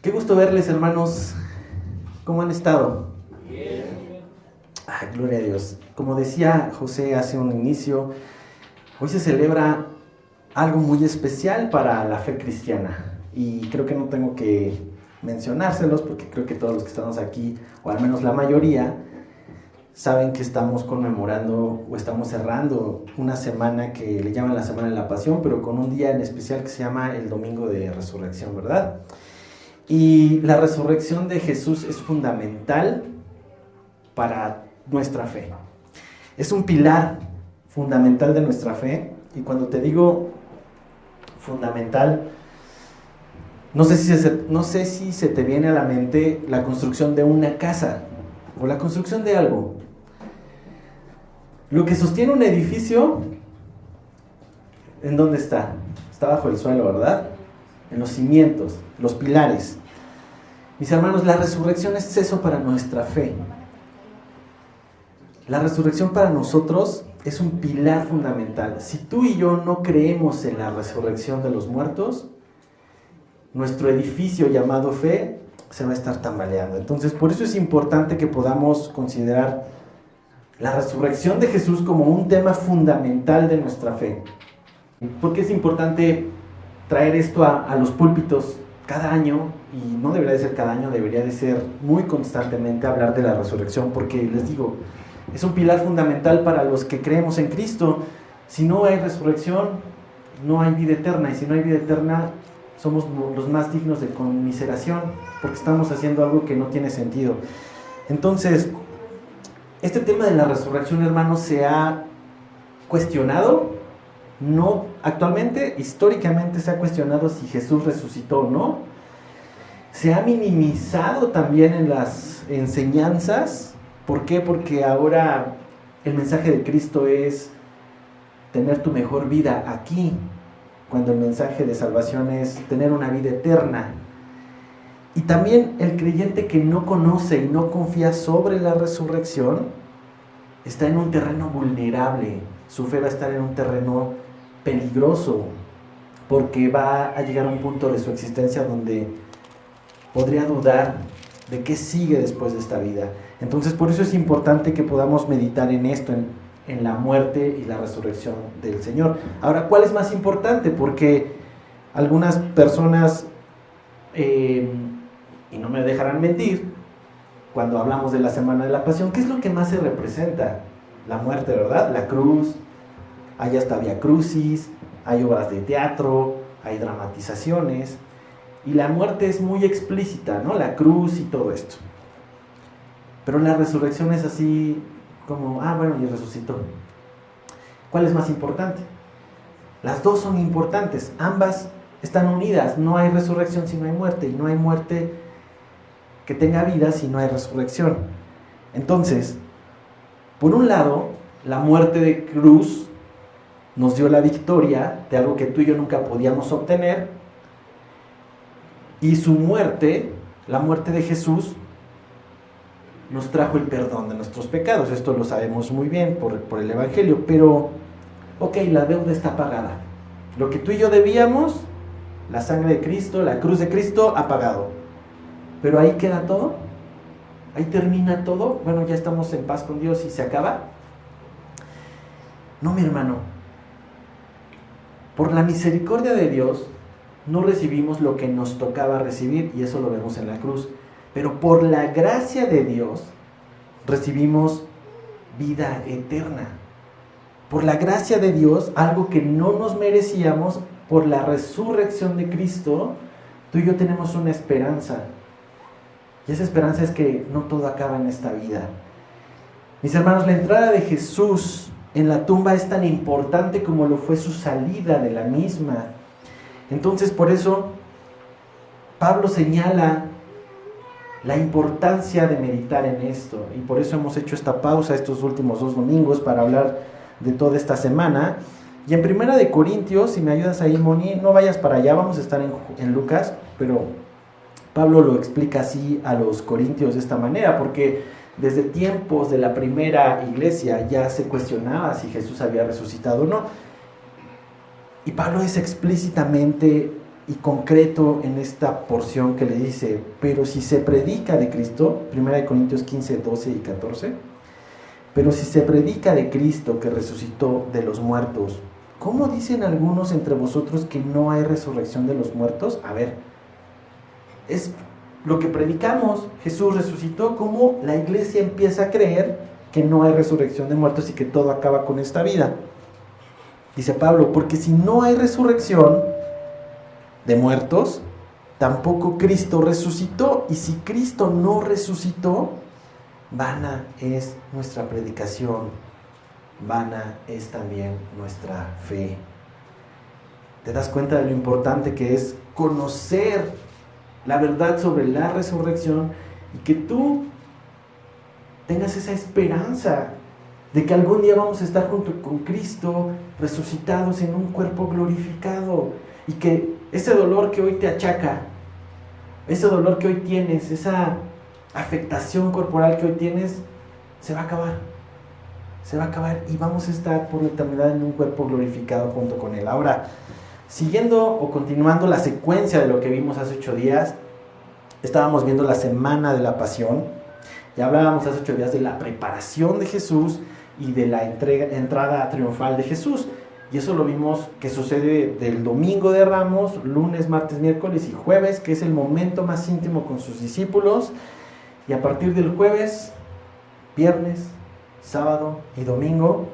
Qué gusto verles, hermanos. ¿Cómo han estado? Bien. Ay, gloria a Dios. Como decía José hace un inicio, hoy se celebra algo muy especial para la fe cristiana. Y creo que no tengo que mencionárselos porque creo que todos los que estamos aquí, o al menos la mayoría, saben que estamos conmemorando o estamos cerrando una semana que le llaman la Semana de la Pasión, pero con un día en especial que se llama el Domingo de Resurrección, ¿verdad? Y la resurrección de Jesús es fundamental para nuestra fe. Es un pilar fundamental de nuestra fe. Y cuando te digo fundamental, no sé si se te viene a la mente la construcción de una casa o la construcción de algo. Lo que sostiene un edificio, ¿en dónde está? Está bajo el suelo, ¿verdad? En los cimientos, los pilares. Mis hermanos, la resurrección es eso para nuestra fe. La resurrección para nosotros es un pilar fundamental. Si tú y yo no creemos en la resurrección de los muertos, nuestro edificio llamado fe se va a estar tambaleando. Entonces, por eso es importante que podamos considerar la resurrección de Jesús como un tema fundamental de nuestra fe. ¿Por qué es importante traer esto a los púlpitos cada año? Y no debería de ser cada año, debería de ser muy constantemente hablar de la resurrección, porque les digo, es un pilar fundamental para los que creemos en Cristo. Si no hay resurrección, no hay vida eterna, y si no hay vida eterna, somos los más dignos de conmiseración, porque estamos haciendo algo que no tiene sentido. Entonces, este tema de la resurrección, hermanos, se ha cuestionado. No, actualmente, históricamente se ha cuestionado si Jesús resucitó o no. Se ha minimizado también en las enseñanzas. ¿Por qué? Porque ahora el mensaje de Cristo es tener tu mejor vida aquí, cuando el mensaje de salvación es tener una vida eterna. Y también el creyente que no conoce y no confía sobre la resurrección está en un terreno vulnerable. Su fe va a estar en un terreno peligroso, porque va a llegar a un punto de su existencia donde podría dudar de qué sigue después de esta vida. Entonces, por eso es importante que podamos meditar en esto, en la muerte y la resurrección del Señor. Ahora, ¿cuál es más importante? Porque algunas personas, y no me dejarán mentir, cuando hablamos de la Semana de la Pasión, ¿qué es lo que más se representa? La muerte, ¿verdad? La cruz. Hay hasta Vía Crucis, hay obras de teatro, hay dramatizaciones, y la muerte es muy explícita, ¿no? La cruz y todo esto. Pero la resurrección es así como, bueno, y resucitó. ¿Cuál es más importante? Las dos son importantes, ambas están unidas. No hay resurrección si no hay muerte, y no hay muerte que tenga vida si no hay resurrección. Entonces, por un lado, la muerte de cruz nos dio la victoria de algo que tú y yo nunca podíamos obtener, y su muerte, la muerte de Jesús, nos trajo el perdón de nuestros pecados. Esto lo sabemos muy bien por el Evangelio, pero, la deuda está pagada. Lo que tú y yo debíamos, la sangre de Cristo, la cruz de Cristo, ha pagado. Pero ahí queda todo, ahí termina todo. Bueno, ya estamos en paz con Dios y se acaba. No, mi hermano. Por la misericordia de Dios, no recibimos lo que nos tocaba recibir, y eso lo vemos en la cruz. Pero por la gracia de Dios, recibimos vida eterna. Por la gracia de Dios, algo que no nos merecíamos, por la resurrección de Cristo, tú y yo tenemos una esperanza. Y esa esperanza es que no todo acaba en esta vida. Mis hermanos, la entrada de Jesús en la tumba es tan importante como lo fue su salida de la misma. Entonces, por eso, Pablo señala la importancia de meditar en esto. Y por eso hemos hecho esta pausa estos últimos 2 domingos para hablar de toda esta semana. Y en 1 de Corintios, si me ayudas ahí, Moni, no vayas para allá, vamos a estar en Lucas, pero Pablo lo explica así a los corintios de esta manera, porque desde tiempos de la primera iglesia ya se cuestionaba si Jesús había resucitado o no. Y Pablo es explícitamente y concreto en esta porción que le dice, pero si se predica de Cristo, 1 Corintios 15, 12 y 14, pero si se predica de Cristo que resucitó de los muertos, ¿cómo dicen algunos entre vosotros que no hay resurrección de los muertos? A ver, es lo que predicamos, Jesús resucitó, ¿cómo la iglesia empieza a creer que no hay resurrección de muertos y que todo acaba con esta vida? Dice Pablo, porque si no hay resurrección de muertos, tampoco Cristo resucitó, y si Cristo no resucitó, vana es nuestra predicación, vana es también nuestra fe. ¿Te das cuenta de lo importante que es conocer la verdad sobre la resurrección y que tú tengas esa esperanza de que algún día vamos a estar junto con Cristo, resucitados en un cuerpo glorificado, y que ese dolor que hoy te achaca, ese dolor que hoy tienes, esa afectación corporal que hoy tienes, se va a acabar. Se va a acabar y vamos a estar por la eternidad en un cuerpo glorificado junto con Él. Ahora, siguiendo o continuando la secuencia de lo que vimos hace 8 días, estábamos viendo la semana de la pasión. Ya hablábamos hace 8 días de la preparación de Jesús y de la entrada triunfal de Jesús. Y eso lo vimos que sucede del domingo de Ramos, lunes, martes, miércoles y jueves, que es el momento más íntimo con sus discípulos. Y a partir del jueves, viernes, sábado y domingo,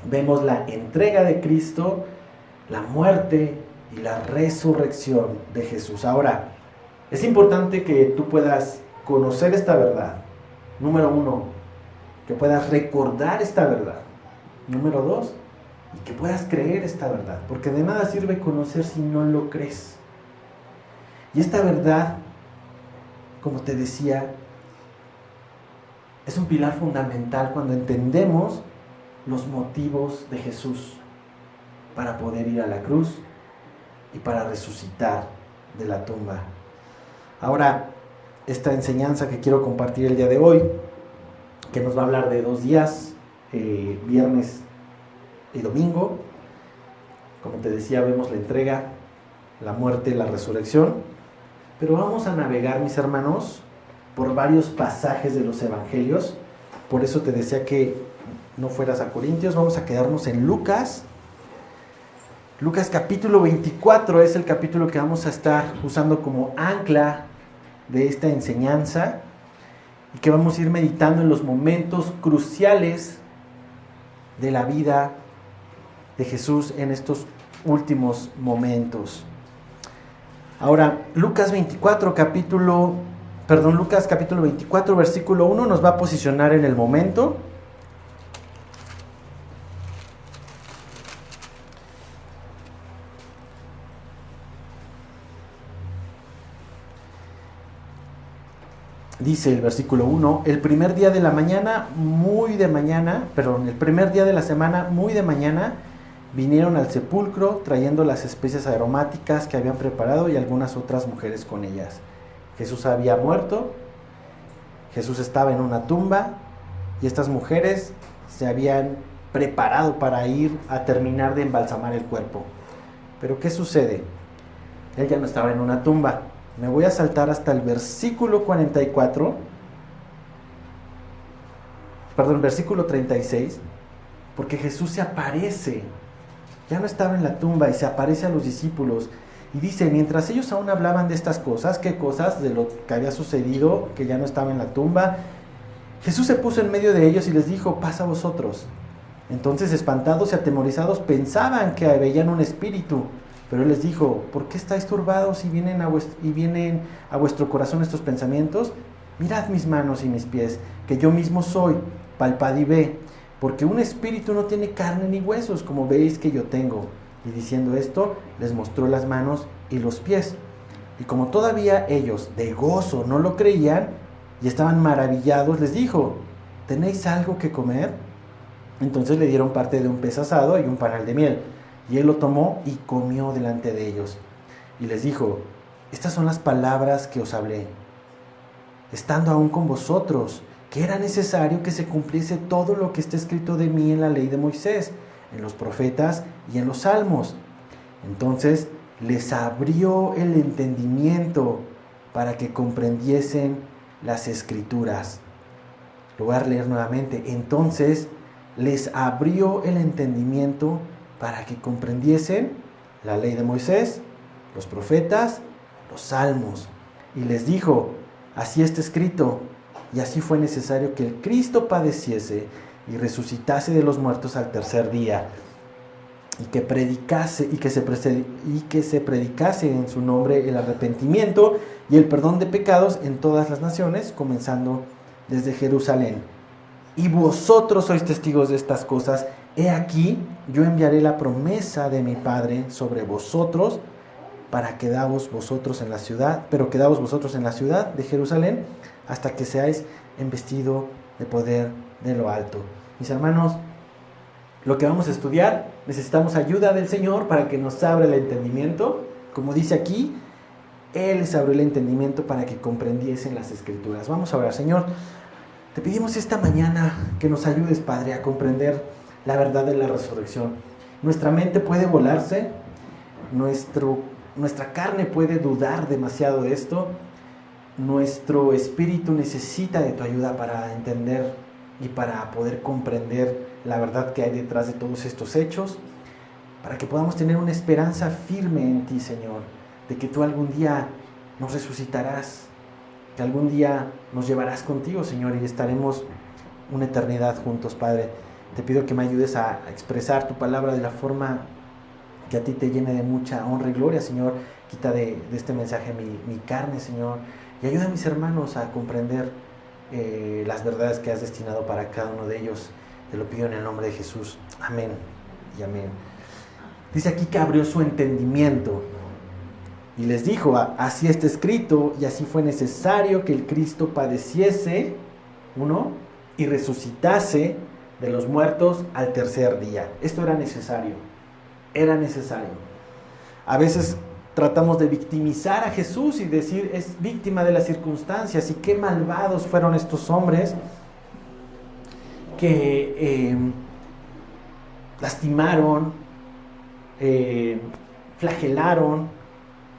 vemos la entrega de Cristo, la muerte y la resurrección de Jesús. Ahora, es importante que tú puedas conocer esta verdad. Número 1, que puedas recordar esta verdad. Número 2, y que puedas creer esta verdad, porque de nada sirve conocer si no lo crees. Y esta verdad, como te decía, es un pilar fundamental cuando entendemos los motivos de Jesús para poder ir a la cruz y para resucitar de la tumba. Ahora, esta enseñanza que quiero compartir el día de hoy, que nos va a hablar de 2 días, viernes y domingo. Como te decía, vemos la entrega, la muerte, la resurrección, pero vamos a navegar, mis hermanos, por varios pasajes de los evangelios. Por eso te decía que no fueras a Corintios. Vamos a quedarnos en Lucas. Lucas capítulo 24 es el capítulo que vamos a estar usando como ancla de esta enseñanza, y que vamos a ir meditando en los momentos cruciales de la vida de Jesús en estos últimos momentos. Ahora, Lucas capítulo 24, versículo 1 nos va a posicionar en el momento. Dice el versículo 1, el primer día de la semana, muy de mañana, vinieron al sepulcro trayendo las especias aromáticas que habían preparado y algunas otras mujeres con ellas. Jesús había muerto, Jesús estaba en una tumba y estas mujeres se habían preparado para ir a terminar de embalsamar el cuerpo. Pero ¿qué sucede? Él ya no estaba en una tumba. Me voy a saltar hasta el versículo 36, porque Jesús se aparece. Ya no estaba en la tumba y se aparece a los discípulos. Y dice, mientras ellos aún hablaban de estas cosas, ¿qué cosas? De lo que había sucedido, que ya no estaba en la tumba. Jesús se puso en medio de ellos y les dijo, paz a vosotros. Entonces, espantados y atemorizados, pensaban que veían un espíritu. Pero Él les dijo, ¿por qué estáis turbados y vienen a vuestro corazón estos pensamientos? Mirad mis manos y mis pies, que yo mismo soy, palpad y ve, porque un espíritu no tiene carne ni huesos, como veis que yo tengo. Y diciendo esto, les mostró las manos y los pies. Y como todavía ellos de gozo no lo creían y estaban maravillados, les dijo, ¿tenéis algo que comer? Entonces le dieron parte de un pez asado y un panal de miel. Y Él lo tomó y comió delante de ellos. Y les dijo, estas son las palabras que os hablé, estando aún con vosotros, que era necesario que se cumpliese todo lo que está escrito de mí en la ley de Moisés, en los profetas y en los salmos. Entonces les abrió el entendimiento para que comprendiesen las Escrituras. Lo voy a leer nuevamente. Entonces les abrió el entendimiento para que comprendiesen la ley de Moisés, los profetas, los salmos. Y les dijo: así está escrito, y así fue necesario que el Cristo padeciese y resucitase de los muertos al tercer día, y que se predicase en su nombre el arrepentimiento y el perdón de pecados en todas las naciones, comenzando desde Jerusalén. Y vosotros sois testigos de estas cosas. He aquí, yo enviaré la promesa de mi Padre sobre vosotros, pero quedaos vosotros en la ciudad de Jerusalén, hasta que seáis embestidos de poder de lo alto. Mis hermanos, lo que vamos a estudiar, necesitamos ayuda del Señor para que nos abra el entendimiento. Como dice aquí, Él les abrió el entendimiento para que comprendiesen las Escrituras. Vamos a orar. Señor, te pedimos esta mañana que nos ayudes, Padre, a comprender la verdad de la resurrección. Nuestra mente puede volarse, nuestra carne puede dudar demasiado de esto. Nuestro espíritu necesita de tu ayuda para entender y para poder comprender la verdad que hay detrás de todos estos hechos, para que podamos tener una esperanza firme en ti, Señor, de que tú algún día nos resucitarás, que algún día nos llevarás contigo, Señor, y estaremos una eternidad juntos, Padre. Te pido que me ayudes a expresar tu palabra de la forma que a ti te llene de mucha honra y gloria, Señor. Quita de este mensaje mi carne, Señor, y ayuda a mis hermanos a comprender las verdades que has destinado para cada uno de ellos. Te lo pido en el nombre de Jesús. Amén y amén. Dice aquí que abrió su entendimiento y les dijo: así está escrito, y así fue necesario que el Cristo padeciese, y resucitase de los muertos al tercer día. Esto era necesario. A veces tratamos de victimizar a Jesús y decir: es víctima de las circunstancias, y qué malvados fueron estos hombres que lastimaron, flagelaron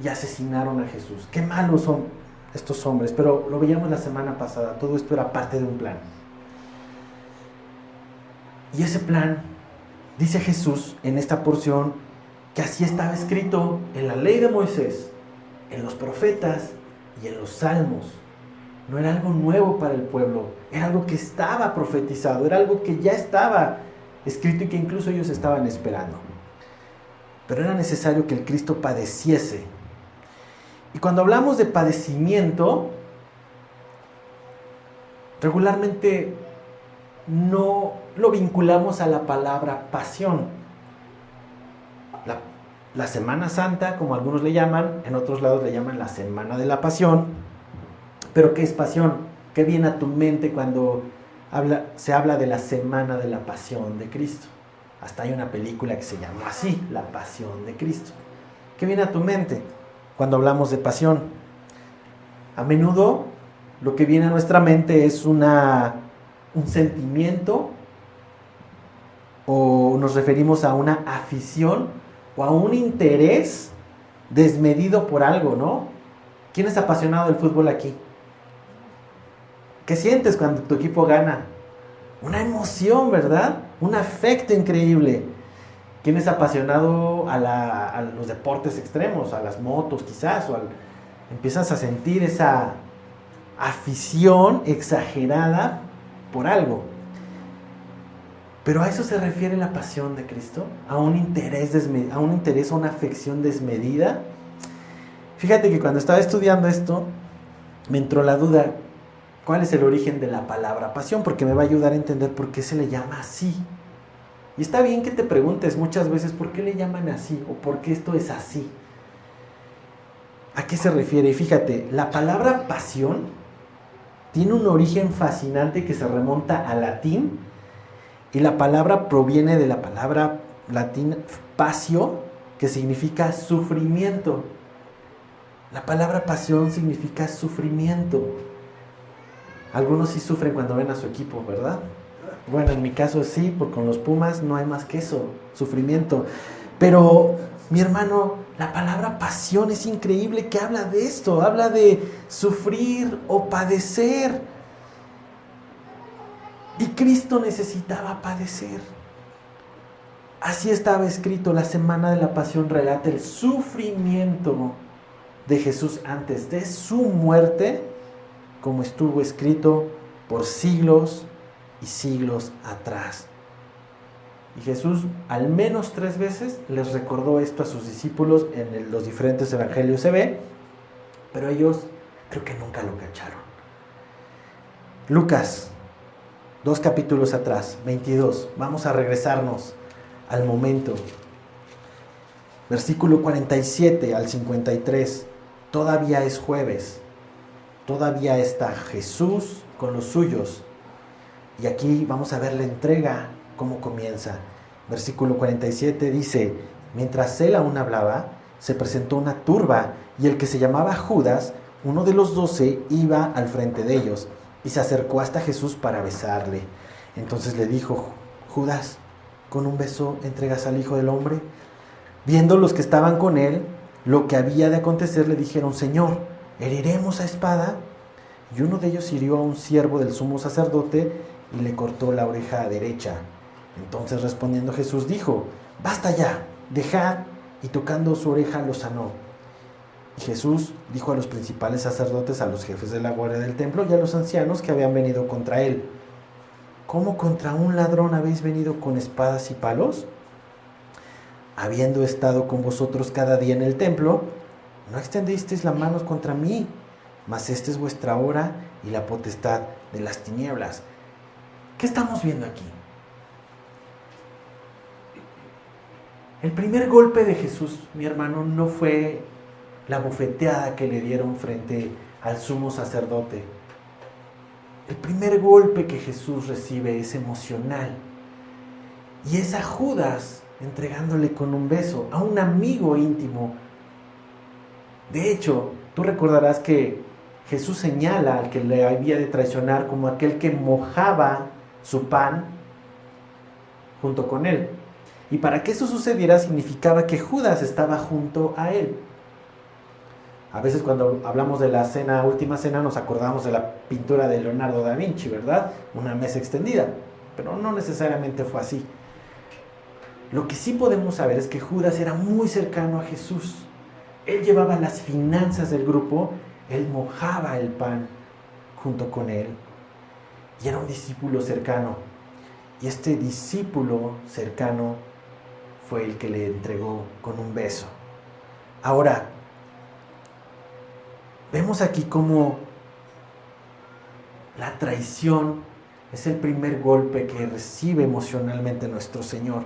y asesinaron a Jesús. Qué malos son estos hombres. Pero lo veíamos la semana pasada, todo esto era parte de un plan. Y ese plan, dice Jesús en esta porción, que así estaba escrito en la ley de Moisés, en los profetas y en los salmos. No era algo nuevo para el pueblo, era algo que estaba profetizado, era algo que ya estaba escrito y que incluso ellos estaban esperando. Pero era necesario que el Cristo padeciese. Y cuando hablamos de padecimiento, regularmente no lo vinculamos a la palabra pasión. La Semana Santa, como algunos le llaman, en otros lados le llaman la Semana de la Pasión. Pero ¿qué es pasión? ¿Qué viene a tu mente cuando se habla de la Semana de la Pasión de Cristo? Hasta hay una película que se llama así, La Pasión de Cristo. ¿Qué viene a tu mente cuando hablamos de pasión? A menudo lo que viene a nuestra mente es un sentimiento, o nos referimos a una afición o a un interés desmedido por algo, ¿no? ¿Quién es apasionado del fútbol aquí? ¿Qué sientes cuando tu equipo gana? Una emoción, ¿verdad? Un afecto increíble. ¿Quién es apasionado a los deportes extremos, a las motos quizás? Empiezas a sentir esa afición exagerada por algo. Pero a eso se refiere la pasión de Cristo, a un interés, a una afección desmedida. Fíjate que cuando estaba estudiando esto, me entró la duda: ¿cuál es el origen de la palabra pasión? Porque me va a ayudar a entender por qué se le llama así. Y está bien que te preguntes muchas veces por qué le llaman así o por qué esto es así. ¿A qué se refiere? Y fíjate, la palabra pasión tiene un origen fascinante que se remonta al latín, y la palabra proviene de la palabra latina pasio, que significa sufrimiento. La palabra pasión significa sufrimiento. Algunos sí sufren cuando ven a su equipo, ¿verdad? Bueno, en mi caso sí, porque con los Pumas no hay más que eso, sufrimiento. Pero Mi hermano, la palabra pasión es increíble que habla de esto, habla de sufrir o padecer. Y Cristo necesitaba padecer. Así estaba escrito, la semana de la pasión relata el sufrimiento de Jesús antes de su muerte, como estuvo escrito por siglos y siglos atrás. Y Jesús al menos 3 veces les recordó esto a sus discípulos, en los diferentes evangelios se ve, pero ellos creo que nunca lo cacharon. Lucas, 2 capítulos atrás, 22, vamos a regresarnos al momento. Versículo 47 al 53, todavía es jueves, todavía está Jesús con los suyos. Y aquí vamos a ver la entrega, cómo comienza. Versículo 47 dice: mientras él aún hablaba, se presentó una turba, y el que se llamaba Judas, uno de los 12, iba al frente de ellos, y se acercó hasta Jesús para besarle. Entonces le dijo: Judas, ¿con un beso entregas al Hijo del Hombre? Viendo los que estaban con él lo que había de acontecer, le dijeron: Señor, ¿heriremos a espada? Y uno de ellos hirió a un siervo del sumo sacerdote y le cortó la oreja derecha. Entonces respondiendo Jesús dijo: basta ya, dejad, y tocando su oreja lo sanó. Y Jesús dijo a los principales sacerdotes, a los jefes de la guardia del templo y a los ancianos que habían venido contra él: ¿cómo contra un ladrón habéis venido con espadas y palos? Habiendo estado con vosotros cada día en el templo, no extendisteis las manos contra mí, mas esta es vuestra hora y la potestad de las tinieblas. ¿Qué estamos viendo aquí? El primer golpe de Jesús, mi hermano, no fue la bofeteada que le dieron frente al sumo sacerdote. El primer golpe que Jesús recibe es emocional. Y es a Judas entregándole con un beso, a un amigo íntimo. De hecho, tú recordarás que Jesús señala al que le había de traicionar como aquel que mojaba su pan junto con él. Y para que eso sucediera significaba que Judas estaba junto a él. A veces cuando hablamos de la cena, última cena, nos acordamos de la pintura de Leonardo da Vinci, ¿verdad? Una mesa extendida, pero no necesariamente fue así. Lo que sí podemos saber es que Judas era muy cercano a Jesús. Él llevaba las finanzas del grupo, él mojaba el pan junto con él y era un discípulo cercano. Y este discípulo cercano fue el que le entregó con un beso. Ahora, vemos aquí cómo la traición es el primer golpe que recibe emocionalmente nuestro Señor.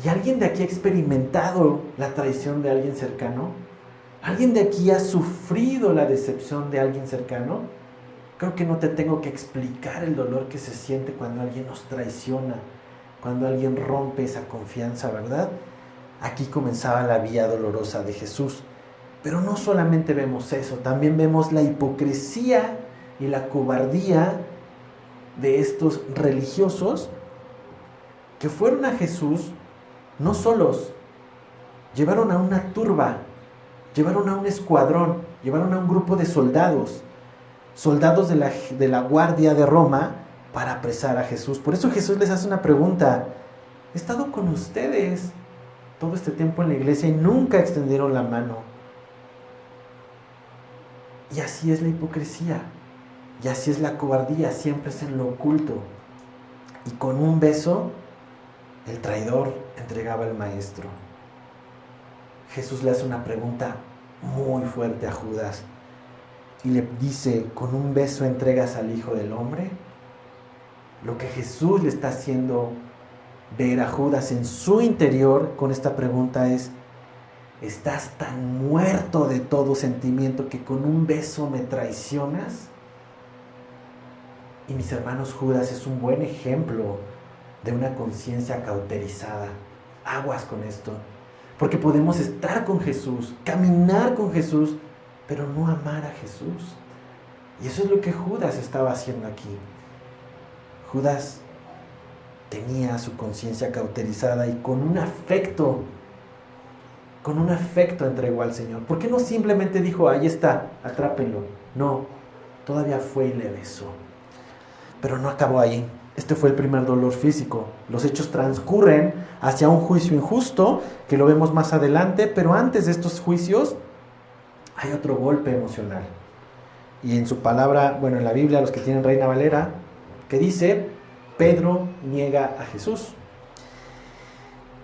¿Y alguien de aquí ha experimentado la traición de alguien cercano? ¿Alguien de aquí ha sufrido la decepción de alguien cercano? Creo que no te tengo que explicar el dolor que se siente cuando alguien nos traiciona, cuando alguien rompe esa confianza, ¿verdad? Aquí comenzaba la vía dolorosa de Jesús. Pero no solamente vemos eso, también vemos la hipocresía y la cobardía de estos religiosos que fueron a Jesús no solos, llevaron a una turba, llevaron a un escuadrón, llevaron a un grupo de soldados de la guardia de Roma para apresar a Jesús. Por eso Jesús les hace una pregunta: he estado con ustedes todo este tiempo en la iglesia y nunca extendieron la mano. Y así es la hipocresía, y así es la cobardía, siempre es en lo oculto. Y con un beso, el traidor entregaba al maestro. Jesús le hace una pregunta muy fuerte a Judas y le dice: ¿con un beso entregas al Hijo del Hombre? Lo que Jesús le está haciendo ver a Judas en su interior con esta pregunta es: ¿estás tan muerto de todo sentimiento que con un beso me traicionas? Y mis hermanos, Judas es un buen ejemplo de una conciencia cauterizada. Aguas con esto, porque podemos estar con Jesús, caminar con Jesús, pero no amar a Jesús. Y eso es lo que Judas estaba haciendo aquí. Judas tenía su conciencia cauterizada y con un afecto con un afecto entregó al Señor. ¿Por qué no simplemente dijo, ahí está, atrápenlo? No, todavía fue y le besó. Pero no acabó ahí. Este fue el primer dolor físico. Los hechos transcurren hacia un juicio injusto, que lo vemos más adelante, pero antes de estos juicios hay otro golpe emocional. Y en su palabra, bueno, en la Biblia, los que tienen Reina Valera, que dice, Pedro niega a Jesús.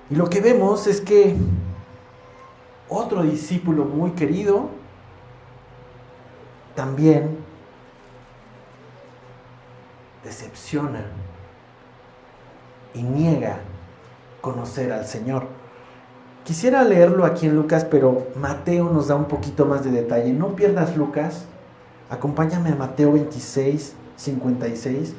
Y lo que vemos es que otro discípulo muy querido también decepciona y niega conocer al Señor. Quisiera leerlo aquí en Lucas, pero Mateo nos da un poquito más de detalle. No pierdas Lucas, acompáñame a Mateo 26, 56.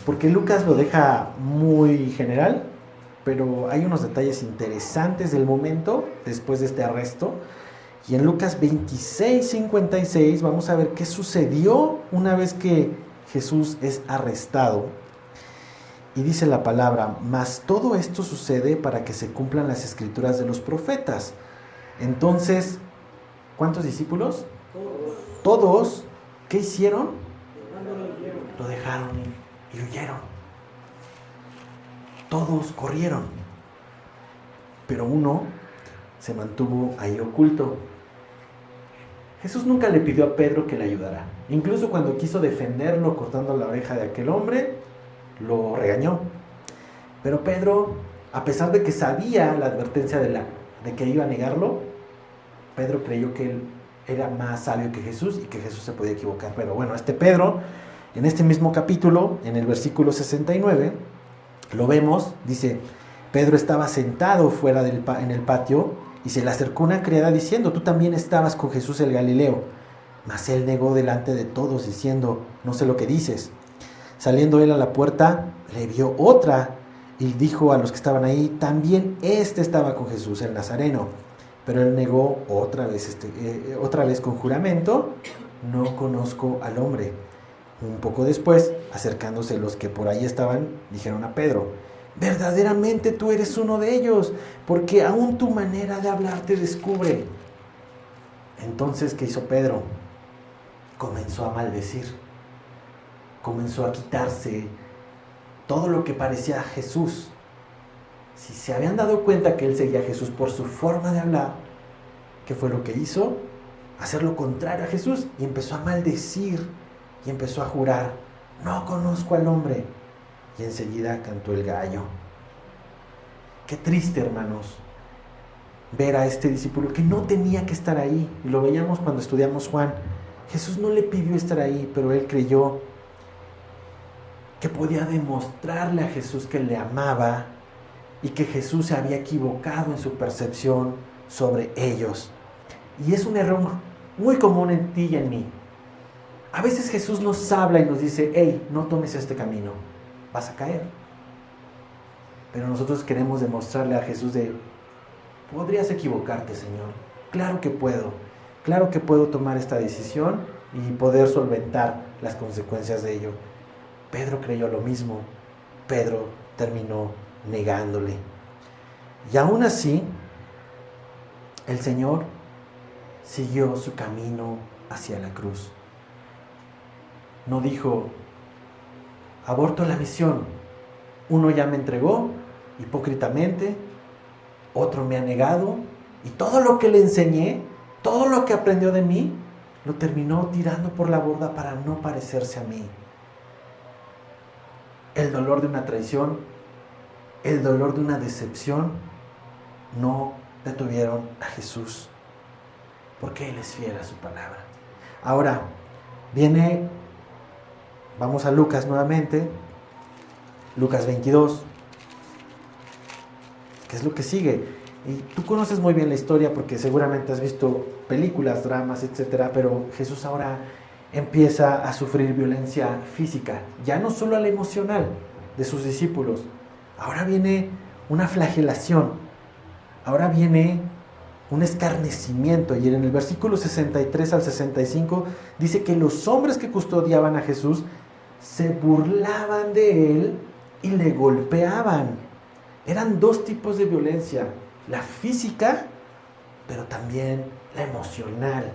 Porque Lucas lo deja muy general, pero hay unos detalles interesantes del momento después de este arresto. Y en Lucas 26, 56 vamos a ver qué sucedió una vez que Jesús es arrestado. Y dice la palabra, mas todo esto sucede para que se cumplan las escrituras de los profetas. Entonces, ¿cuántos discípulos? Todos. ¿Qué hicieron? Lo dejaron y huyeron. Todos corrieron. Pero uno se mantuvo ahí oculto. Jesús nunca le pidió a Pedro que le ayudara. Incluso cuando quiso defenderlo cortando la oreja de aquel hombre, lo regañó. Pero Pedro, a pesar de que sabía la advertencia de que iba a negarlo, Pedro creyó que él era más sabio que Jesús y que Jesús se podía equivocar. Pero bueno, este Pedro, en este mismo capítulo, en el versículo 69, lo vemos, dice, Pedro estaba sentado fuera en el patio y se le acercó una criada diciendo, tú también estabas con Jesús el Galileo. Mas él negó delante de todos diciendo, no sé lo que dices. Saliendo él a la puerta, le vio otra y dijo a los que estaban ahí, también este estaba con Jesús el Nazareno. Pero él negó otra vez con juramento, no conozco al hombre. Un poco después, acercándose los que por ahí estaban, dijeron a Pedro, verdaderamente tú eres uno de ellos, porque aún tu manera de hablar te descubre. Entonces, ¿qué hizo Pedro? Comenzó a maldecir, comenzó a quitarse todo lo que parecía a Jesús. Si se habían dado cuenta que él seguía a Jesús por su forma de hablar, ¿qué fue lo que hizo? Hacer lo contrario a Jesús y empezó a maldecir y empezó a jurar, no conozco al hombre. Y enseguida cantó el gallo. Qué triste, hermanos, ver a este discípulo que no tenía que estar ahí. Y lo veíamos cuando estudiamos Juan. Jesús no le pidió estar ahí, pero él creyó que podía demostrarle a Jesús que le amaba y que Jesús se había equivocado en su percepción sobre ellos. Y es un error muy común en ti y en mí. A veces Jesús nos habla y nos dice, hey, no tomes este camino, vas a caer. Pero nosotros queremos demostrarle a Jesús podrías equivocarte, Señor. Claro que puedo tomar esta decisión y poder solventar las consecuencias de ello. Pedro creyó lo mismo. Pedro terminó negándole. Y aún así, el Señor siguió su camino hacia la cruz. No dijo, aborto la misión. Uno ya me entregó hipócritamente, otro me ha negado, y todo lo que le enseñé, todo lo que aprendió de mí, lo terminó tirando por la borda para no parecerse a mí. El dolor de una traición, el dolor de una decepción, no detuvieron a Jesús, porque Él es fiel a su palabra. Ahora, vamos a Lucas nuevamente, Lucas 22, ¿qué es lo que sigue? Y tú conoces muy bien la historia porque seguramente has visto películas, dramas, etcétera, pero Jesús ahora empieza a sufrir violencia física, ya no solo a la emocional de sus discípulos, ahora viene una flagelación, ahora viene un escarnecimiento, y en el versículo 63 al 65 dice que los hombres que custodiaban a Jesús se burlaban de él y le golpeaban. Eran dos tipos de violencia, la física, pero también la emocional.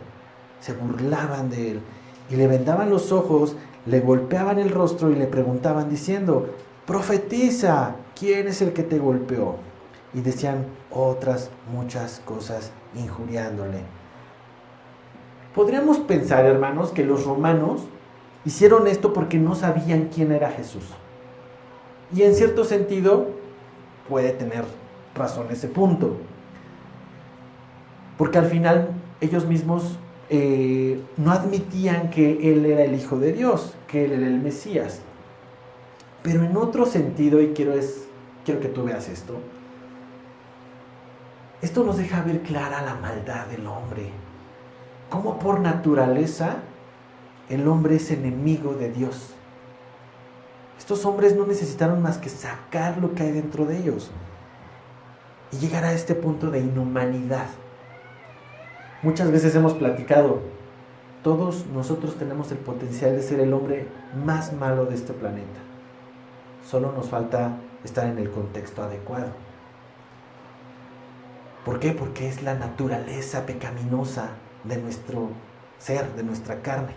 Se burlaban de él y le vendaban los ojos, le golpeaban el rostro y le preguntaban diciendo: profetiza, ¿quién es el que te golpeó? Y decían otras muchas cosas injuriándole. Podríamos pensar, hermanos, que los romanos hicieron esto porque no sabían quién era Jesús. Y en cierto sentido puede tener razón ese punto. Porque al final ellos mismos no admitían que Él era el Hijo de Dios, que Él era el Mesías. Pero en otro sentido, y quiero que tú veas esto nos deja ver clara la maldad del hombre. Cómo por naturaleza el hombre es enemigo de Dios. Estos hombres no necesitaron más que sacar lo que hay dentro de ellos y llegar a este punto de inhumanidad. Muchas veces hemos platicado, todos nosotros tenemos el potencial de ser el hombre más malo de este planeta. Solo nos falta estar en el contexto adecuado. ¿Por qué? Porque es la naturaleza pecaminosa de nuestro ser, de nuestra carne.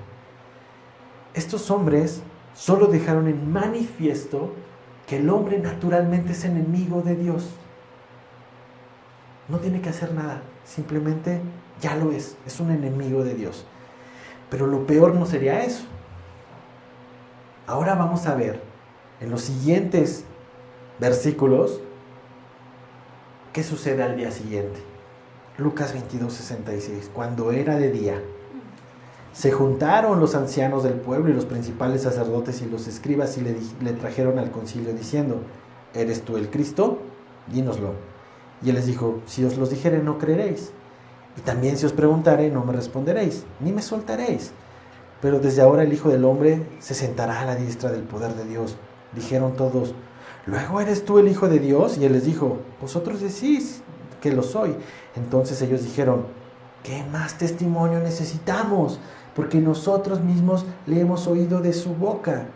Estos hombres solo dejaron en manifiesto que el hombre naturalmente es enemigo de Dios. No tiene que hacer nada, simplemente ya lo es un enemigo de Dios. Pero lo peor no sería eso. Ahora vamos a ver en los siguientes versículos qué sucede al día siguiente. Lucas 22:66. Cuando era de día, se juntaron los ancianos del pueblo y los principales sacerdotes y los escribas y le trajeron al concilio diciendo: ¿eres tú el Cristo? Dínoslo. Y él les dijo: si os los dijere, no creeréis. Y también si os preguntare, no me responderéis, ni me soltaréis. Pero desde ahora el Hijo del Hombre se sentará a la diestra del poder de Dios. Dijeron todos: ¿luego eres tú el Hijo de Dios? Y él les dijo: vosotros decís que lo soy. Entonces ellos dijeron: ¿qué más testimonio necesitamos? Porque nosotros mismos le hemos oído de su boca.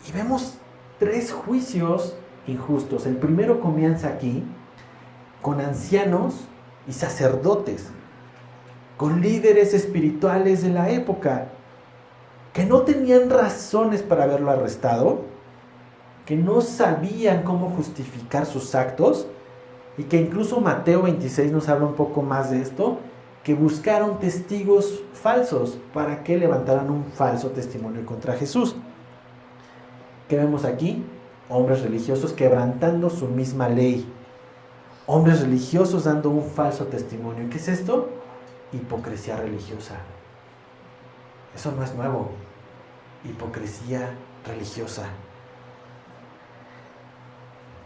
Y vemos 3 juicios injustos. El primero comienza aquí con ancianos y sacerdotes, con líderes espirituales de la época, que no tenían razones para haberlo arrestado, que no sabían cómo justificar sus actos, y que incluso Mateo 26 nos habla un poco más de esto, que buscaron testigos falsos para que levantaran un falso testimonio contra Jesús. ¿Qué vemos aquí? Hombres religiosos quebrantando su misma ley. Hombres religiosos dando un falso testimonio. ¿Qué es esto? Hipocresía religiosa. Eso no es nuevo. Hipocresía religiosa.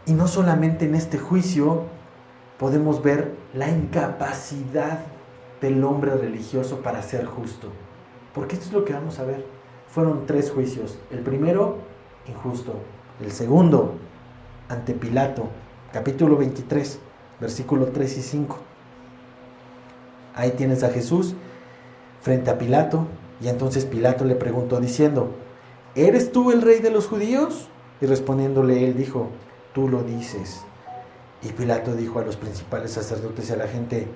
Y no solamente en este juicio podemos ver la incapacidad del hombre religioso para ser justo. Porque esto es lo que vamos a ver. Fueron 3 juicios. El primero, injusto. El segundo, ante Pilato, capítulo 23, versículo 3 y 5. Ahí tienes a Jesús frente a Pilato, y entonces Pilato le preguntó diciendo: ¿eres tú el rey de los judíos? Y respondiéndole él dijo: tú lo dices. Y Pilato dijo a los principales sacerdotes y a la gente: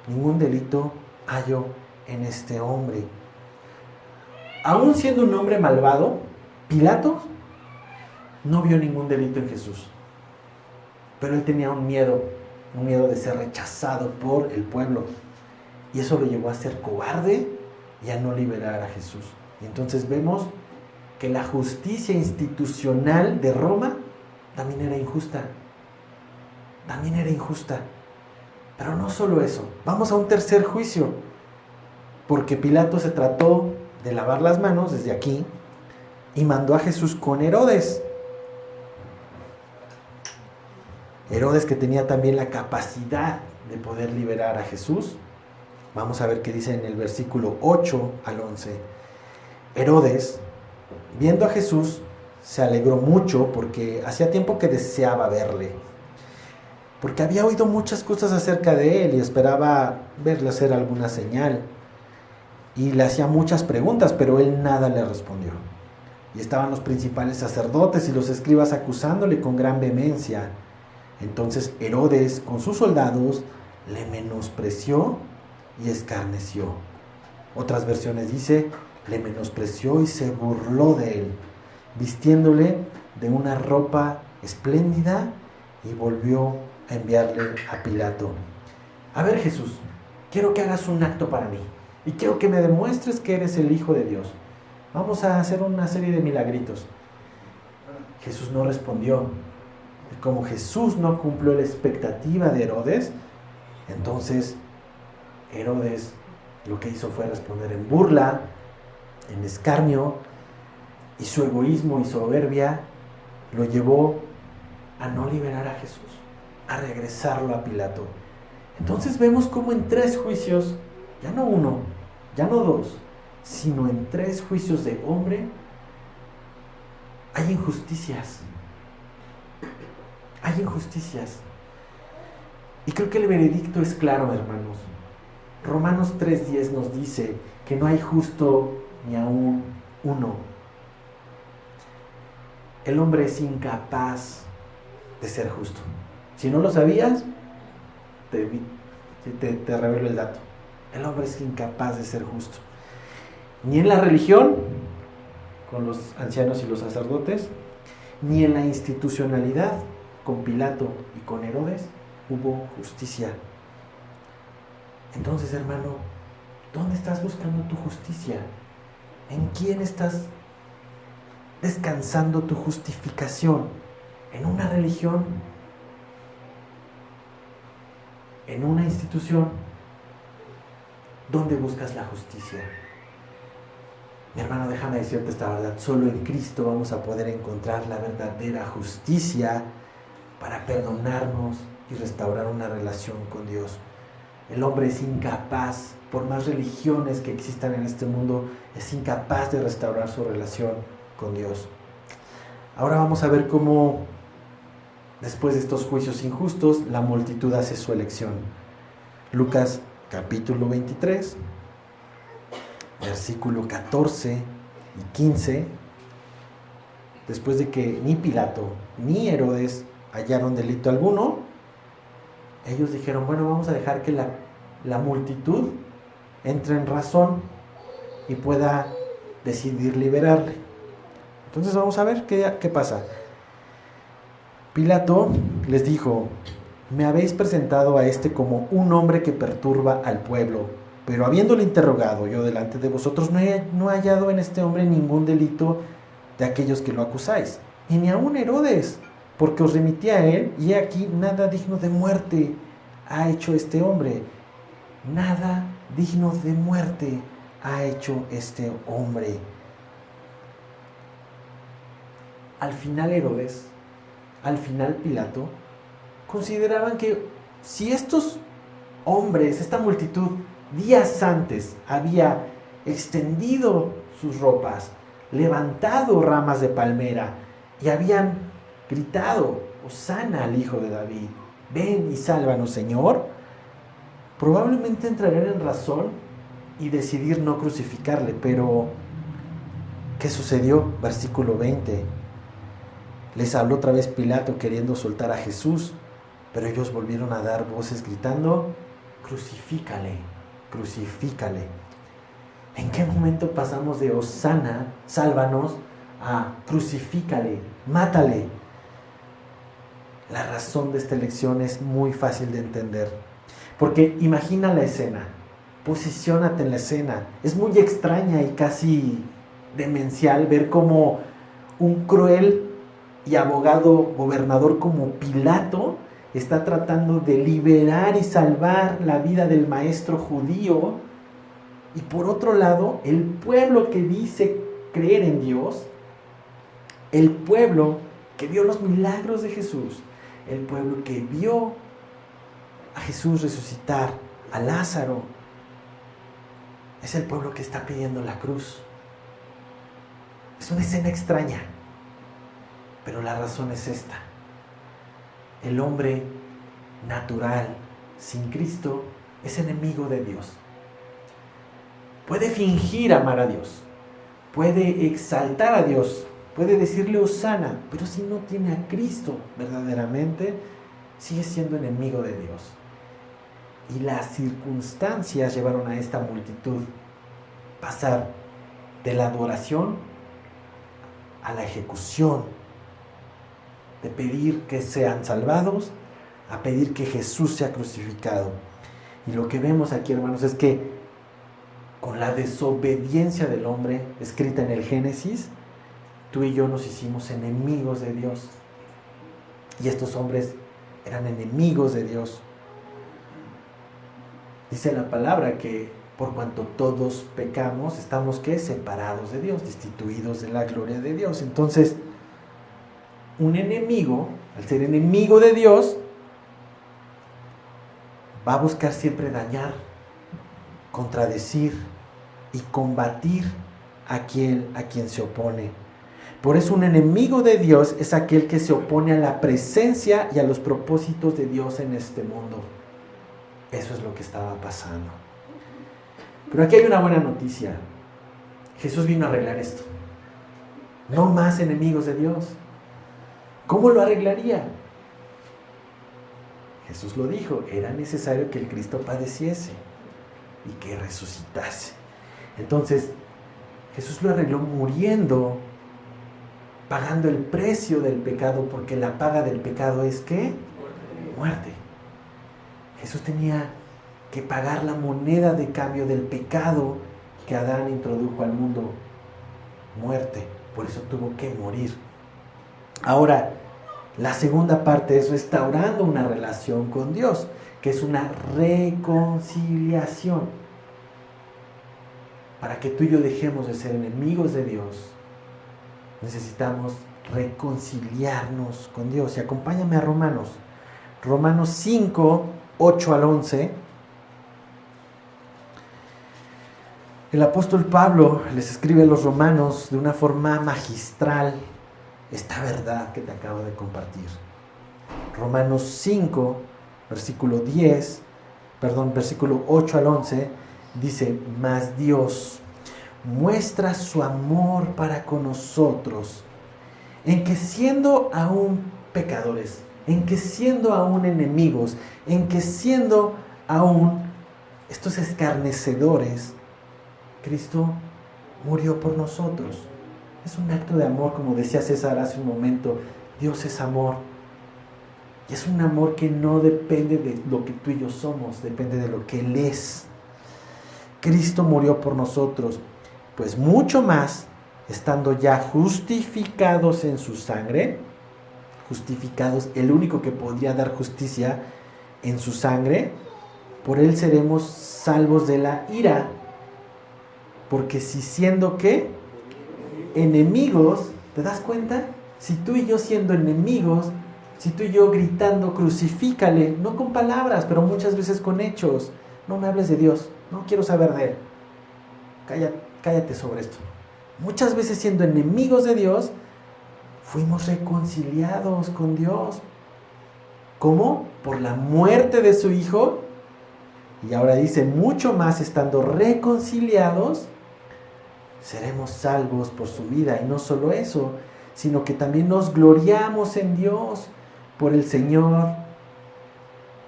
ningún delito hallo en este hombre. Aún siendo un hombre malvado, Pilato no vio ningún delito en Jesús. Pero él tenía un miedo de ser rechazado por el pueblo. Y eso lo llevó a ser cobarde y a no liberar a Jesús. Y entonces vemos que la justicia institucional de Roma también era injusta. También era injusta. Pero no solo eso. Vamos a un tercer juicio. Porque Pilato se trató de lavar las manos desde aquí y mandó a Jesús con Herodes. Herodes, que tenía también la capacidad de poder liberar a Jesús. Vamos a ver qué dice en el versículo 8 al 11. Herodes, viendo a Jesús, se alegró mucho porque hacía tiempo que deseaba verle. Porque había oído muchas cosas acerca de él y esperaba verle hacer alguna señal. Y le hacía muchas preguntas, pero él nada le respondió. Y estaban los principales sacerdotes y los escribas acusándole con gran vehemencia. Entonces Herodes con sus soldados le menospreció y escarneció. Otras versiones dice, le menospreció y se burló de él, vistiéndole de una ropa espléndida, y volvió a enviarle a Pilato. A ver, Jesús, quiero que hagas un acto para mí y quiero que me demuestres que eres el Hijo de Dios. Vamos a hacer una serie de milagritos. Jesús no respondió. Y como Jesús no cumplió la expectativa de Herodes, entonces Herodes lo que hizo fue responder en burla, en escarnio, y su egoísmo y soberbia lo llevó a no liberar a Jesús, a regresarlo a Pilato. Entonces vemos cómo en 3 juicios, ya no 1, ya no 2, sino en 3 juicios de hombre, hay injusticias. Hay injusticias. Y creo que el veredicto es claro, hermanos. Romanos 3:10 nos dice que no hay justo ni aún uno. El hombre es incapaz de ser justo. Si no lo sabías, te revelo el dato. El hombre es incapaz de ser justo. Ni en la religión, con los ancianos y los sacerdotes, ni en la institucionalidad, con Pilato y con Herodes, hubo justicia. Entonces, hermano, ¿dónde estás buscando tu justicia? ¿En quién estás descansando tu justificación? ¿En una religión? ¿En una institución? ¿Dónde buscas la justicia? Mi hermano, déjame decirte esta verdad. Solo en Cristo vamos a poder encontrar la verdadera justicia para perdonarnos y restaurar una relación con Dios. El hombre es incapaz, por más religiones que existan en este mundo, es incapaz de restaurar su relación con Dios. Ahora vamos a ver cómo, después de estos juicios injustos, la multitud hace su elección. Lucas capítulo 23, versículo 14 y 15. Después de que ni Pilato ni Herodes hallaron delito alguno, ellos dijeron, bueno, vamos a dejar que la multitud entre en razón y pueda decidir liberarle. Entonces vamos a ver qué pasa. Pilato les dijo, me habéis presentado a este como un hombre que perturba al pueblo, pero habiéndole interrogado yo delante de vosotros, no he hallado en este hombre ningún delito de aquellos que lo acusáis, y ni aun Herodes, porque os remití a él, y aquí nada digno de muerte ha hecho este hombre. Nada digno de muerte ha hecho este hombre. Al final Herodes, al final Pilato, consideraban que si estos hombres, esta multitud, días antes había extendido sus ropas, levantado ramas de palmera y habían gritado, Hosana al Hijo de David, ven y sálvanos, Señor, probablemente entrarían en razón y decidir no crucificarle. Pero ¿qué sucedió? Versículo 20. Les habló otra vez Pilato queriendo soltar a Jesús, pero ellos volvieron a dar voces gritando, crucifícale, crucifícale. ¿En qué momento pasamos de Hosana, sálvanos, a crucifícale, mátale? La razón de esta elección es muy fácil de entender, porque imagina la escena, posiciónate en la escena. Es muy extraña y casi demencial ver cómo un cruel y abogado gobernador como Pilato está tratando de liberar y salvar la vida del maestro judío, y por otro lado el pueblo que dice creer en Dios, el pueblo que vio los milagros de Jesús, el pueblo que vio a Jesús resucitar a Lázaro, es el pueblo que está pidiendo la cruz. Es una escena extraña, pero la razón es esta. El hombre natural, sin Cristo, es enemigo de Dios. Puede fingir amar a Dios, puede exaltar a Dios, puede decirle Hosana, pero si no tiene a Cristo verdaderamente, sigues siendo enemigo de Dios. Y las circunstancias llevaron a esta multitud pasar de la adoración a la ejecución, de pedir que sean salvados a pedir que Jesús sea crucificado. Y lo que vemos aquí, hermanos, es que con la desobediencia del hombre escrita en el Génesis, tú y yo nos hicimos enemigos de Dios. Y estos hombres eran enemigos de Dios. Dice la palabra que por cuanto todos pecamos, estamos ¿qué? Separados de Dios, destituidos de la gloria de Dios. Entonces, un enemigo, al ser enemigo de Dios, va a buscar siempre dañar, contradecir y combatir a quien se opone. Por eso un enemigo de Dios es aquel que se opone a la presencia y a los propósitos de Dios en este mundo. Eso es lo que estaba pasando. Pero aquí hay una buena noticia. Jesús vino a arreglar esto. No más enemigos de Dios. ¿Cómo lo arreglaría? Jesús lo dijo, era necesario que el Cristo padeciese y que resucitase. Entonces, Jesús lo arregló muriendo, pagando el precio del pecado, porque la paga del pecado es ¿qué? Muerte. Jesús tenía que pagar la moneda de cambio del pecado que Adán introdujo al mundo, muerte. Por eso tuvo que morir. Ahora, la segunda parte es restaurando una relación con Dios, que es una reconciliación. Para que tú y yo dejemos de ser enemigos de Dios, necesitamos reconciliarnos con Dios. Y acompáñame a Romanos 5, 8 al 11. El apóstol Pablo les escribe a los romanos de una forma magistral esta verdad que te acabo de compartir. Romanos 5, versículo 8 al 11, dice: mas Dios muestra su amor para con nosotros, en que siendo aún pecadores, en que siendo aún enemigos, en que siendo aún estos escarnecedores, Cristo murió por nosotros. Es un acto de amor, como decía César hace un momento. Dios es amor. Y es un amor que no depende de lo que tú y yo somos, depende de lo que Él es. Cristo murió por nosotros, pues mucho más, estando ya justificados en su sangre, justificados, el único que podría dar justicia en su sangre, por Él seremos salvos de la ira. Porque si siendo ¿qué? Enemigos, ¿te das cuenta? Si tú y yo siendo enemigos, si tú y yo gritando crucifícale, no con palabras, pero muchas veces con hechos, no me hables de Dios, no quiero saber de Él, cállate sobre esto. Muchas veces siendo enemigos de Dios, fuimos reconciliados con Dios. ¿Cómo? Por la muerte de su Hijo. Y ahora dice, mucho más estando reconciliados, seremos salvos por su vida. Y no solo eso, sino que también nos gloriamos en Dios por el Señor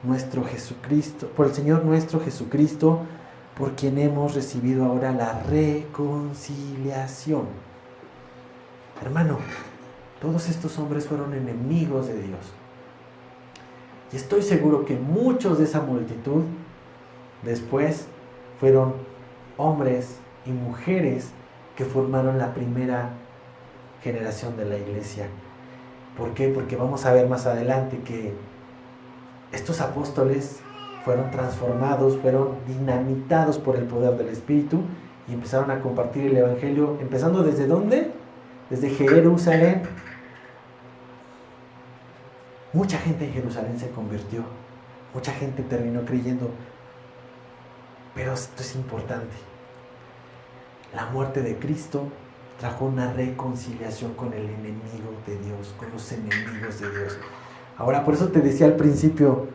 nuestro Jesucristo, por quien hemos recibido ahora la reconciliación. Hermano, todos estos hombres fueron enemigos de Dios. Y estoy seguro que muchos de esa multitud después fueron hombres y mujeres que formaron la primera generación de la iglesia. ¿Por qué? Porque vamos a ver más adelante que estos apóstoles fueron transformados, fueron dinamitados por el poder del Espíritu y empezaron a compartir el Evangelio, empezando ¿desde dónde? Desde Jerusalén. Mucha gente en Jerusalén se convirtió, mucha gente terminó creyendo. Pero esto es importante. La muerte de Cristo trajo una reconciliación con el enemigo de Dios, con los enemigos de Dios. Ahora, por eso te decía al principio,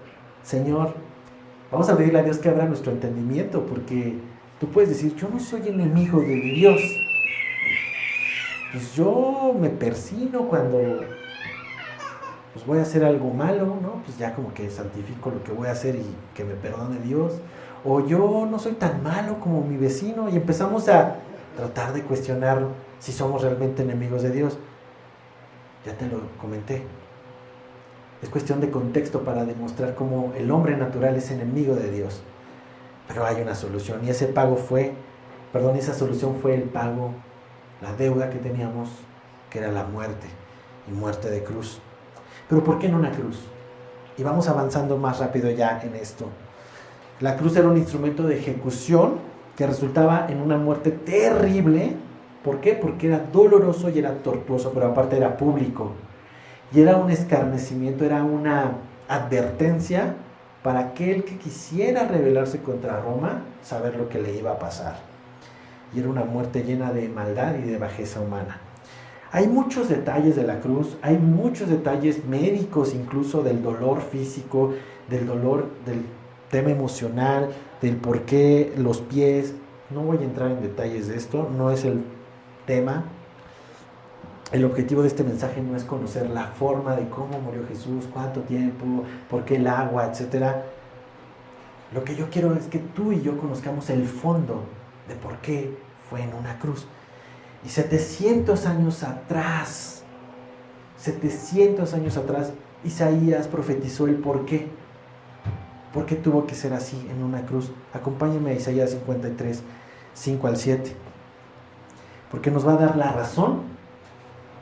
Señor, vamos a pedirle a Dios que abra nuestro entendimiento, porque tú puedes decir, yo no soy enemigo de Dios. Pues yo me persino cuando pues voy a hacer algo malo, ¿no? Pues ya como que santifico lo que voy a hacer y que me perdone Dios. O yo no soy tan malo como mi vecino, y empezamos a tratar de cuestionar si somos realmente enemigos de Dios. Ya te lo comenté. Es cuestión de contexto para demostrar cómo el hombre natural es enemigo de Dios. Pero hay una solución, y esa solución fue el pago, la deuda que teníamos, que era la muerte, y muerte de cruz. Pero ¿por qué en una cruz? Y vamos avanzando más rápido ya en esto. La cruz era un instrumento de ejecución que resultaba en una muerte terrible. ¿Por qué? Porque era doloroso y era tortuoso, pero aparte era público. Y era un escarnecimiento, era una advertencia para aquel que quisiera rebelarse contra Roma, saber lo que le iba a pasar. Y era una muerte llena de maldad y de bajeza humana. Hay muchos detalles de la cruz, hay muchos detalles médicos, incluso del dolor físico, del dolor, del tema emocional, del por qué los pies. No voy a entrar en detalles de esto, no es el tema. El objetivo de este mensaje no es conocer la forma de cómo murió Jesús, cuánto tiempo, por qué el agua, etc. Lo que yo quiero es que tú y yo conozcamos el fondo de por qué fue en una cruz. Y 700 años atrás, Isaías profetizó el por qué. ¿Por qué tuvo que ser así en una cruz? Acompáñame a Isaías 53, 5 al 7. Porque nos va a dar la razón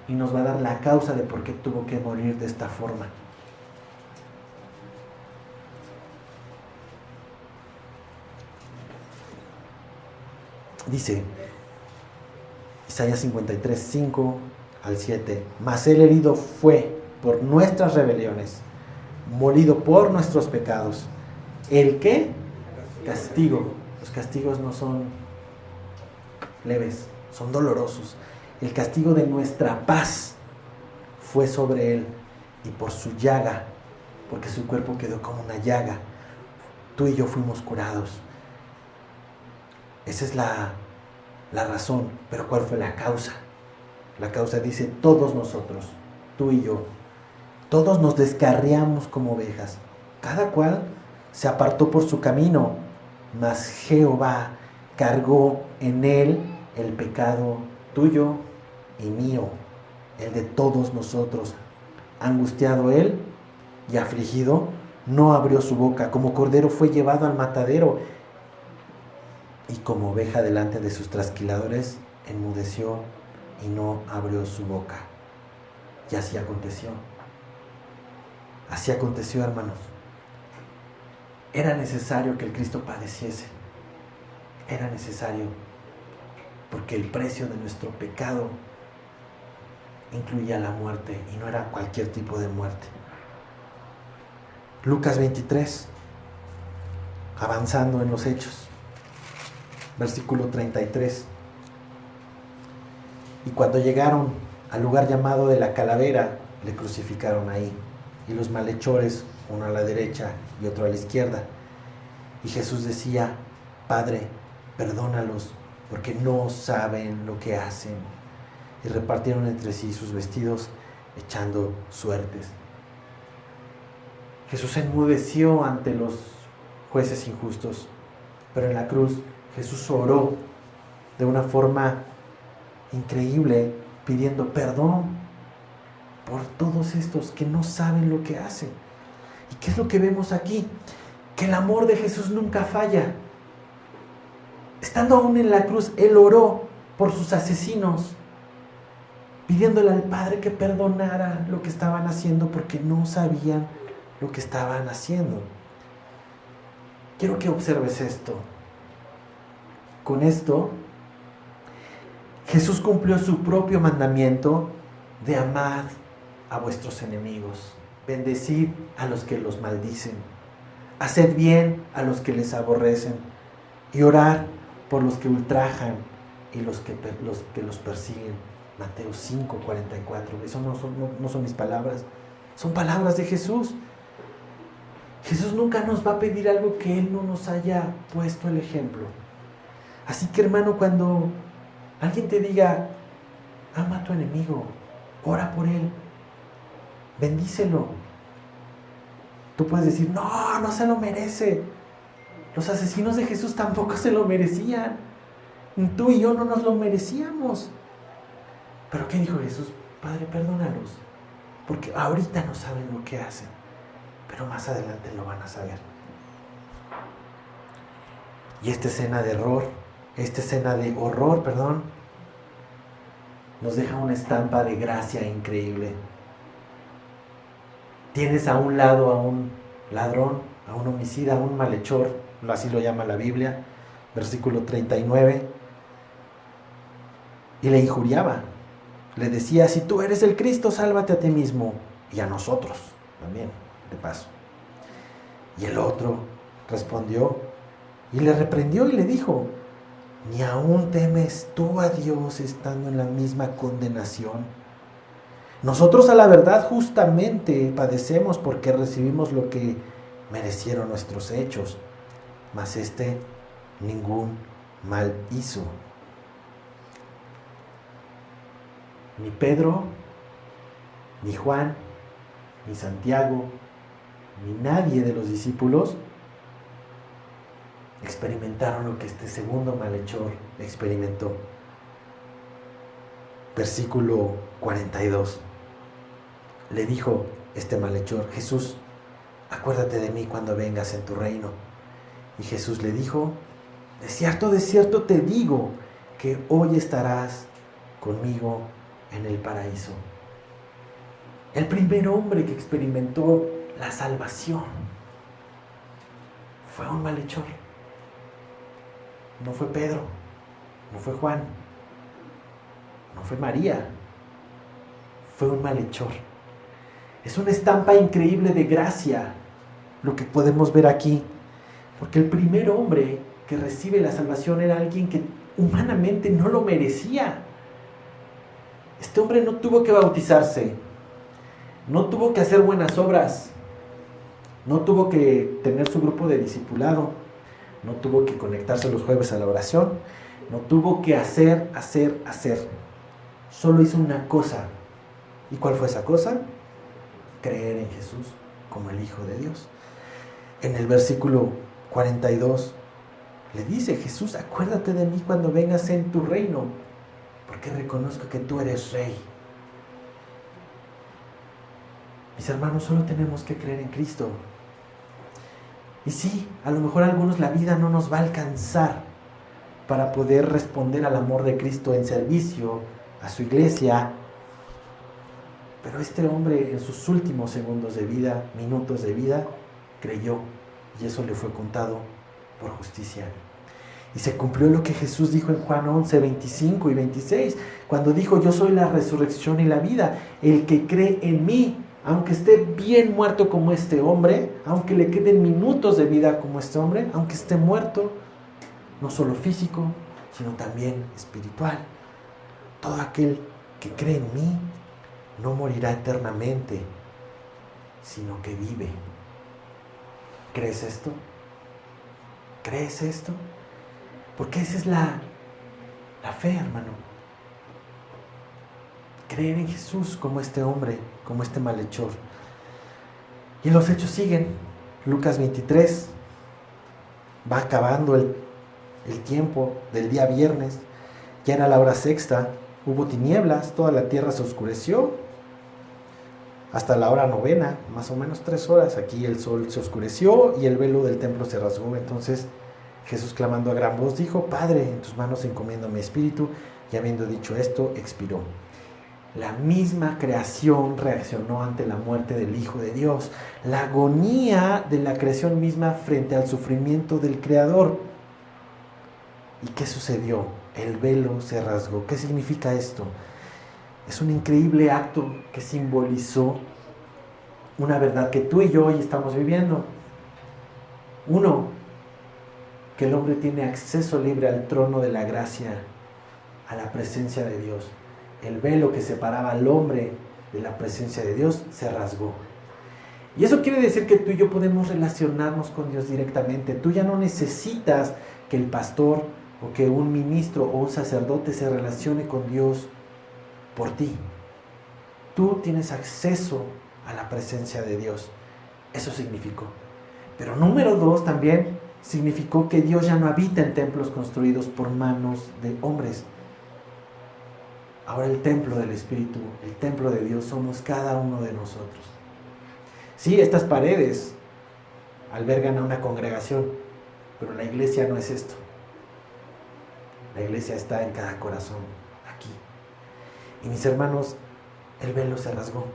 y nos va a dar la causa de por qué tuvo que morir de esta forma. Dice Isaías 53, 5 al 7. Mas el herido fue por nuestras rebeliones, molido por nuestros pecados. ¿El qué? Castigo. Los castigos no son leves, son dolorosos. El castigo de nuestra paz fue sobre él, y por su llaga, porque su cuerpo quedó como una llaga, tú y yo fuimos curados. Esa es la razón. Pero ¿cuál fue la causa? La causa dice: todos nosotros, tú y yo, todos nos descarriamos como ovejas, cada cual se apartó por su camino, mas Jehová cargó en él el pecado tuyo y mío, el de todos nosotros. Angustiado él y afligido, no abrió su boca. Como cordero fue llevado al matadero, y como oveja delante de sus trasquiladores, enmudeció y no abrió su boca. Y así aconteció. Así aconteció, hermanos. Era necesario que el Cristo padeciese. Era necesario, porque el precio de nuestro pecado incluía la muerte, y no era cualquier tipo de muerte. Lucas 23, avanzando en los hechos, versículo 33. Y cuando llegaron al lugar llamado de la Calavera, le crucificaron ahí, y los malhechores, uno a la derecha y otro a la izquierda. Y Jesús decía: Padre, perdónalos, porque no saben lo que hacen. Y repartieron entre sí sus vestidos, echando suertes. Jesús enmudeció ante los jueces injustos, pero en la cruz Jesús oró de una forma increíble, pidiendo perdón por todos estos que no saben lo que hacen. ¿Y qué es lo que vemos aquí? Que el amor de Jesús nunca falla. Estando aún en la cruz, Él oró por sus asesinos, pidiéndole al Padre que perdonara lo que estaban haciendo, porque no sabían lo que estaban haciendo. Quiero que observes esto. Con esto, Jesús cumplió su propio mandamiento de amar a vuestros enemigos, bendecid a los que los maldicen, haced bien a los que les aborrecen, y orar por los que ultrajan y los que los persiguen. Mateo 5:44. Eso no son mis palabras, son palabras de Jesús. Jesús nunca nos va a pedir algo que Él no nos haya puesto el ejemplo. Así que, hermano, cuando alguien te diga: ama a tu enemigo, ora por él, bendícelo. Tú puedes decir, no, no se lo merece. Los asesinos de Jesús tampoco se lo merecían. Tú y yo no nos lo merecíamos. Pero ¿qué dijo Jesús? Padre, perdónalos, porque ahorita no saben lo que hacen, pero más adelante lo van a saber. Y esta escena de horror, nos deja una estampa de gracia increíble. Tienes a un lado a un ladrón, a un homicida, a un malhechor, así lo llama la Biblia, versículo 39, y le injuriaba. Le decía, si tú eres el Cristo, sálvate a ti mismo y a nosotros también, de paso. Y el otro respondió y le reprendió y le dijo, ¿ni aún temes tú a Dios estando en la misma condenación? Nosotros a la verdad justamente padecemos porque recibimos lo que merecieron nuestros hechos, mas este ningún mal hizo. Ni Pedro, ni Juan, ni Santiago, ni nadie de los discípulos experimentaron lo que este segundo malhechor experimentó. Versículo 42. Le dijo este malhechor, Jesús, acuérdate de mí cuando vengas en tu reino. Y Jesús le dijo, de cierto te digo que hoy estarás conmigo en el paraíso. El primer hombre que experimentó la salvación fue un malhechor. No fue Pedro, no fue Juan, no fue María, fue un malhechor. Es una estampa increíble de gracia lo que podemos ver aquí, porque el primer hombre que recibe la salvación era alguien que humanamente no lo merecía. Este hombre no tuvo que bautizarse, no tuvo que hacer buenas obras, no tuvo que tener su grupo de discipulado, no tuvo que conectarse los jueves a la oración, no tuvo que hacer. Solo hizo una cosa. ¿Y cuál fue esa cosa? Creer en Jesús como el Hijo de Dios. En el versículo 42 le dice, Jesús, acuérdate de mí cuando vengas en tu reino, porque reconozco que tú eres Rey. Mis hermanos, solo tenemos que creer en Cristo. Y sí, a lo mejor a algunos la vida no nos va a alcanzar para poder responder al amor de Cristo en servicio a su iglesia. Pero este hombre en sus últimos segundos de vida, minutos de vida, creyó y eso le fue contado por justicia. Y se cumplió lo que Jesús dijo en Juan 11, 25 y 26, cuando dijo, yo soy la resurrección y la vida. El que cree en mí, aunque esté bien muerto como este hombre, aunque le queden minutos de vida como este hombre, aunque esté muerto, no solo físico, sino también espiritual, todo aquel que cree en mí no morirá eternamente, sino que vive. ¿Crees esto? ¿Crees esto? Porque esa es la fe, hermano. Creer en Jesús como este hombre, como este malhechor. Y los hechos siguen. Lucas 23. Va acabando el tiempo del día viernes. Ya era la hora sexta. Hubo tinieblas, toda la tierra se oscureció. Hasta la hora novena, más o menos 3 horas. Aquí el sol se oscureció y el velo del templo se rasgó. Entonces Jesús, clamando a gran voz, dijo, Padre, en tus manos encomiendo mi espíritu. Y habiendo dicho esto, expiró. La misma creación reaccionó ante la muerte del Hijo de Dios. La agonía de la creación misma frente al sufrimiento del Creador. ¿Y qué sucedió? El velo se rasgó. ¿Qué significa esto? Es un increíble acto que simbolizó una verdad que tú y yo hoy estamos viviendo. Uno, que el hombre tiene acceso libre al trono de la gracia, a la presencia de Dios. El velo que separaba al hombre de la presencia de Dios se rasgó. Y eso quiere decir que tú y yo podemos relacionarnos con Dios directamente. Tú ya no necesitas que el pastor o que un ministro o un sacerdote se relacione con Dios por ti. Tú tienes acceso a la presencia de Dios. Eso significó. Pero número 2 también significó que Dios ya no habita en templos construidos por manos de hombres. Ahora el templo del Espíritu, el templo de Dios, somos cada uno de nosotros. Sí, estas paredes albergan a una congregación, pero la iglesia no es esto. La iglesia está en cada corazón, aquí. Y mis hermanos, el velo se rasgó.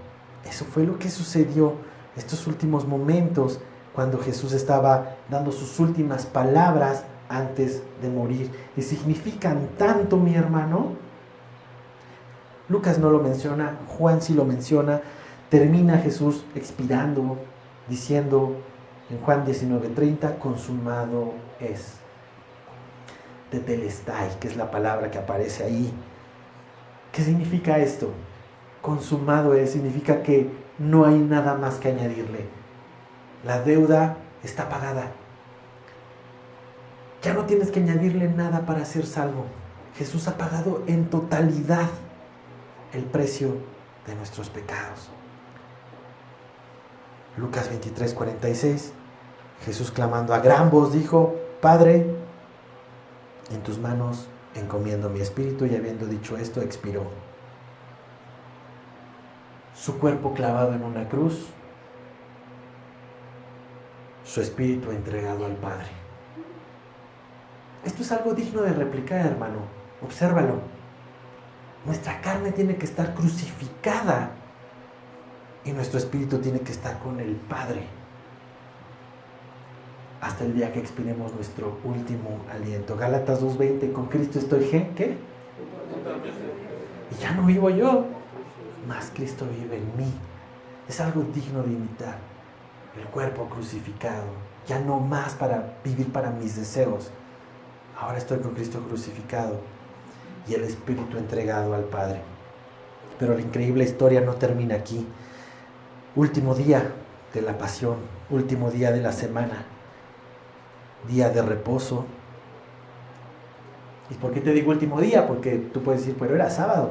Eso fue lo que sucedió estos últimos momentos, cuando Jesús estaba dando sus últimas palabras antes de morir. Y significan tanto, mi hermano. Lucas no lo menciona, Juan sí lo menciona. Termina Jesús expirando, diciendo en Juan 19:30, consumado es. Tetelestai, que es la palabra que aparece ahí. ¿Qué significa esto? Consumado es, significa que no hay nada más que añadirle. La deuda está pagada. Ya no tienes que añadirle nada para ser salvo. Jesús ha pagado en totalidad el precio de nuestros pecados. Lucas 23:46, Jesús clamando a gran voz dijo: Padre, en tus manos encomiendo mi espíritu, y habiendo dicho esto, expiró. Su cuerpo clavado en una cruz, su espíritu entregado al Padre. Esto es algo digno de replicar, hermano. Obsérvalo. Nuestra carne tiene que estar crucificada y nuestro espíritu tiene que estar con el Padre hasta el día que expiremos nuestro último aliento. Gálatas 2:20, con Cristo estoy, ¿qué? Y ya no vivo yo, mas Cristo vive en mí. Es algo digno de imitar. El cuerpo crucificado, ya no más para vivir para mis deseos. Ahora estoy con Cristo crucificado y el espíritu entregado al Padre. Pero la increíble historia no termina aquí. Último día de la pasión, último día de la semana, día de reposo. ¿Y por qué te digo último día? Porque tú puedes decir, pero era sábado.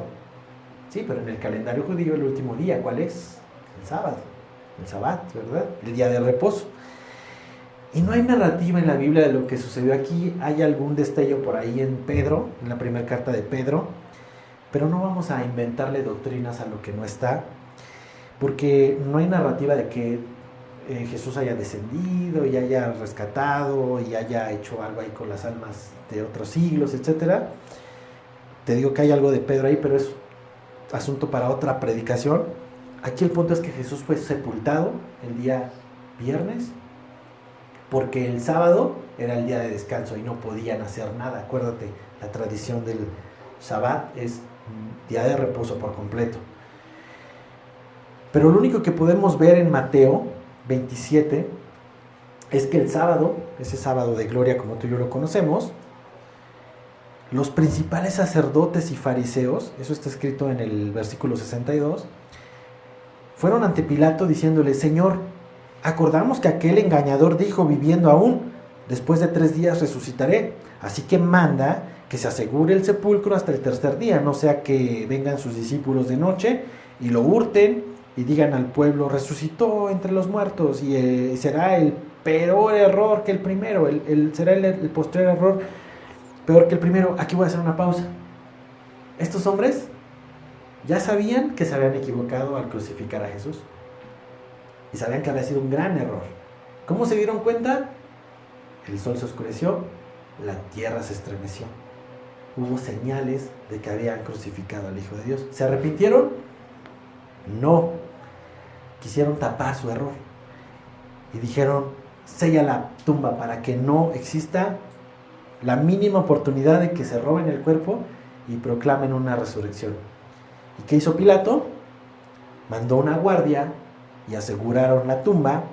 Sí, pero en el calendario judío el último día, ¿cuál es? El sábado, el Sabbat, ¿verdad? El día de reposo. Y no hay narrativa en la Biblia de lo que sucedió aquí. Hay algún destello por ahí en Pedro, en la primera carta de Pedro, pero no vamos a inventarle doctrinas a lo que no está, porque no hay narrativa de que Jesús haya descendido y haya rescatado y haya hecho algo ahí con las almas de otros siglos, etc. Te digo que hay algo de Pedro ahí, pero es asunto para otra predicación. Aquí el punto es que Jesús fue sepultado el día viernes, porque el sábado era el día de descanso y no podían hacer nada. Acuérdate, la tradición del Shabbat es día de reposo por completo. Pero lo único que podemos ver en Mateo 27 es que el sábado, ese sábado de gloria como tú y yo lo conocemos, los principales sacerdotes y fariseos, eso está escrito en el versículo 62, fueron ante Pilato diciéndole: Señor, acordamos que aquel engañador dijo, viviendo aún, después de 3 días resucitaré. Así que manda que se asegure el sepulcro hasta el tercer día, no sea que vengan sus discípulos de noche y lo hurten y digan al pueblo: resucitó entre los muertos, y será el peor error que el primero, será el postrer error peor que el primero. Aquí voy a hacer una pausa. Estos hombres ya sabían que se habían equivocado al crucificar a Jesús. Y sabían que había sido un gran error. ¿Cómo se dieron cuenta? El sol se oscureció, la tierra se estremeció. Hubo señales de que habían crucificado al Hijo de Dios. ¿Se arrepintieron? No. Quisieron tapar su error. Y dijeron: sella la tumba para que no exista la mínima oportunidad de que se roben el cuerpo y proclamen una resurrección. ¿Y qué hizo Pilato? Mandó una guardia y aseguraron la tumba,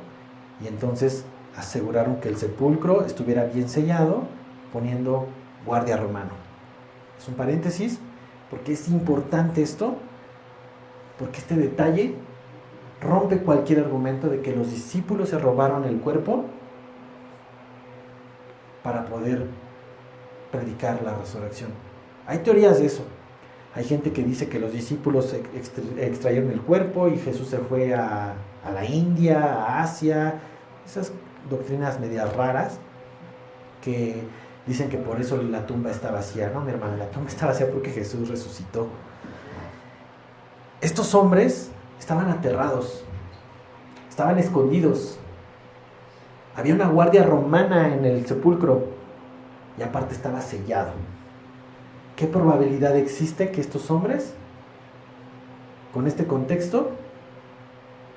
y entonces aseguraron que el sepulcro estuviera bien sellado, poniendo guardia romano. Es un paréntesis, porque es importante esto, porque este detalle rompe cualquier argumento de que los discípulos se robaron el cuerpo para poder predicar la resurrección. Hay teorías de eso, Hay gente que dice que los discípulos extrayeron el cuerpo y Jesús se fue a la India, a Asia. Esas doctrinas medias raras que dicen que por eso la tumba está vacía. No, mi hermano, la tumba está vacía porque Jesús resucitó. Estos hombres estaban aterrados, estaban escondidos. Había una guardia romana en el sepulcro y aparte estaba sellado. ¿Qué probabilidad existe que estos hombres, con este contexto,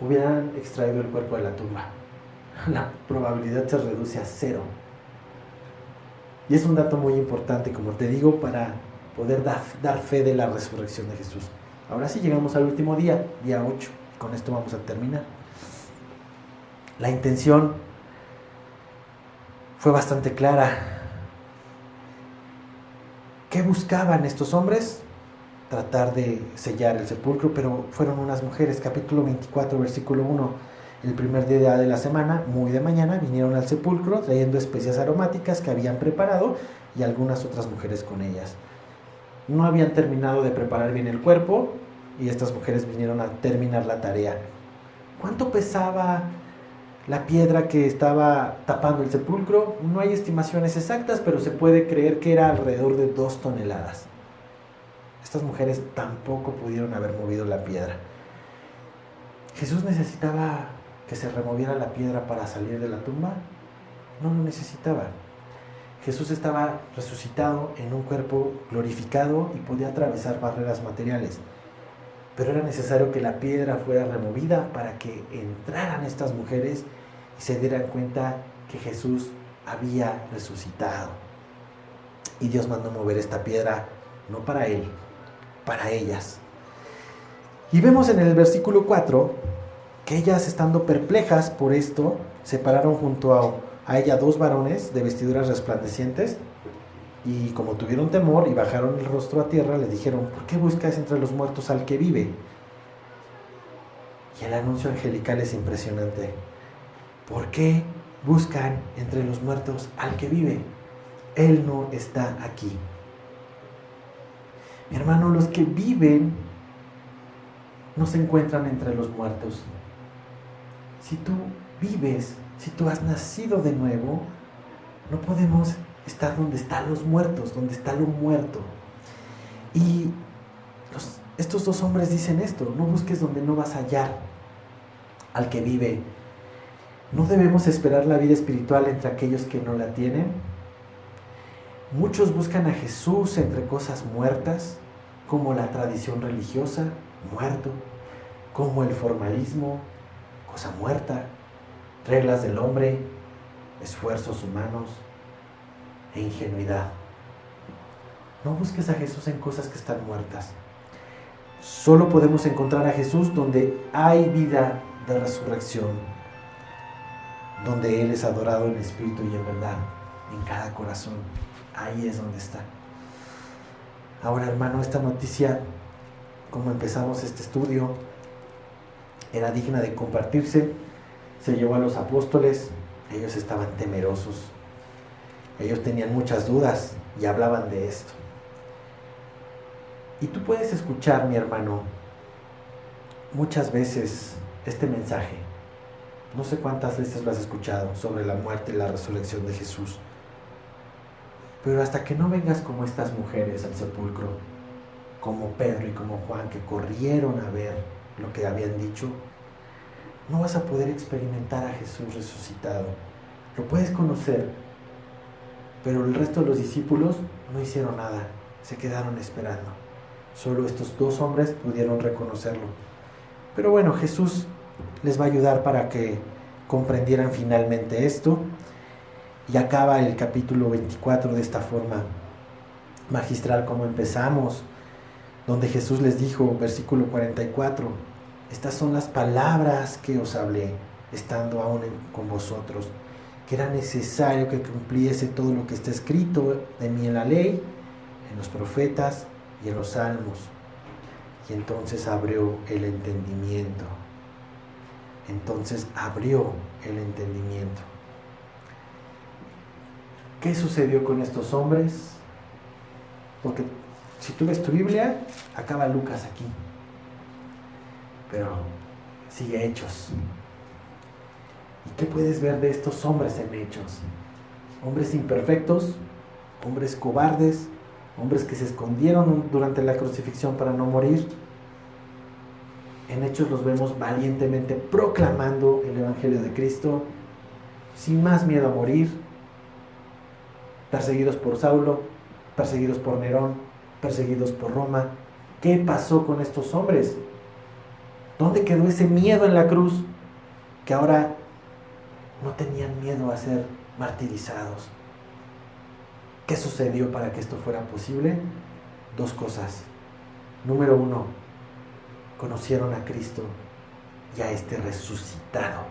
hubieran extraído el cuerpo de la tumba? La probabilidad se reduce a 0. Y es un dato muy importante, como te digo, para poder dar fe de la resurrección de Jesús. Ahora sí llegamos al último día, día 8. Con esto vamos a terminar. La intención fue bastante clara. ¿Qué buscaban estos hombres? Tratar de sellar el sepulcro, pero fueron unas mujeres. Capítulo 24, versículo 1. El primer día de la semana, muy de mañana, vinieron al sepulcro trayendo especias aromáticas que habían preparado y algunas otras mujeres con ellas. No habían terminado de preparar bien el cuerpo y estas mujeres vinieron a terminar la tarea. ¿Cuánto pesaba la piedra que estaba tapando el sepulcro? No hay estimaciones exactas, pero se puede creer que era alrededor de 2 toneladas. Estas mujeres tampoco pudieron haber movido la piedra. ¿Jesús necesitaba que se removiera la piedra para salir de la tumba? No lo necesitaba. Jesús estaba resucitado en un cuerpo glorificado y podía atravesar barreras materiales. Pero era necesario que la piedra fuera removida para que entraran estas mujeres y se dieran cuenta que Jesús había resucitado. Y Dios mandó mover esta piedra, no para él, para ellas. Y vemos en el versículo 4 que ellas, estando perplejas por esto, se pararon junto a ella 2 varones de vestiduras resplandecientes. Y como tuvieron temor y bajaron el rostro a tierra, le dijeron: ¿por qué buscáis entre los muertos al que vive? Y el anuncio angelical es impresionante. ¿Por qué buscan entre los muertos al que vive? Él no está aquí. Mi hermano, los que viven no se encuentran entre los muertos. Si tú vives, si tú has nacido de nuevo, no podemos estar donde están los muertos, donde está lo muerto. Y estos 2 hombres dicen esto: no busques donde no vas a hallar al que vive. No debemos esperar la vida espiritual entre aquellos que no la tienen. Muchos buscan a Jesús entre cosas muertas, como la tradición religiosa, muerto, como el formalismo, cosa muerta, reglas del hombre, esfuerzos humanos e ingenuidad. No busques a Jesús en cosas que están muertas. Solo podemos encontrar a Jesús donde hay vida de resurrección, donde Él es adorado en espíritu y en verdad, en cada corazón. Ahí es donde está. Ahora, hermano, esta noticia, como empezamos este estudio, era digna de compartirse. Se llevó a los apóstoles. Ellos estaban temerosos. Ellos tenían muchas dudas y hablaban de esto. Y tú puedes escuchar, mi hermano, muchas veces este mensaje. No sé cuántas veces lo has escuchado sobre la muerte y la resurrección de Jesús. Pero hasta que no vengas como estas mujeres al sepulcro, como Pedro y como Juan, que corrieron a ver lo que habían dicho, no vas a poder experimentar a Jesús resucitado. Lo puedes conocer, pero el resto de los discípulos no hicieron nada, se quedaron esperando. Solo estos 2 hombres pudieron reconocerlo. Pero bueno, Jesús les va a ayudar para que comprendieran finalmente esto. Y acaba el capítulo 24 de esta forma magistral como empezamos, donde Jesús les dijo, versículo 44, estas son las palabras que os hablé, estando aún con vosotros, que era necesario que cumpliese todo lo que está escrito de mí en la ley, en los profetas y en los salmos. Y entonces abrió el entendimiento. ¿Qué sucedió con estos hombres? Porque Si tú ves tu Biblia, acaba Lucas aquí. Pero sigue Hechos. ¿Y qué puedes ver de estos hombres en Hechos? Hombres imperfectos, hombres cobardes, hombres que se escondieron durante la crucifixión para no morir. En Hechos los vemos valientemente proclamando el Evangelio de Cristo, sin más miedo a morir, perseguidos por Saulo, perseguidos por Nerón, perseguidos por Roma. ¿Qué pasó con estos hombres? ¿Dónde quedó ese miedo en la cruz? Que ahora no tenían miedo a ser martirizados. ¿Qué sucedió para que esto fuera posible? Dos cosas. Número uno, conocieron a Cristo y a este resucitado.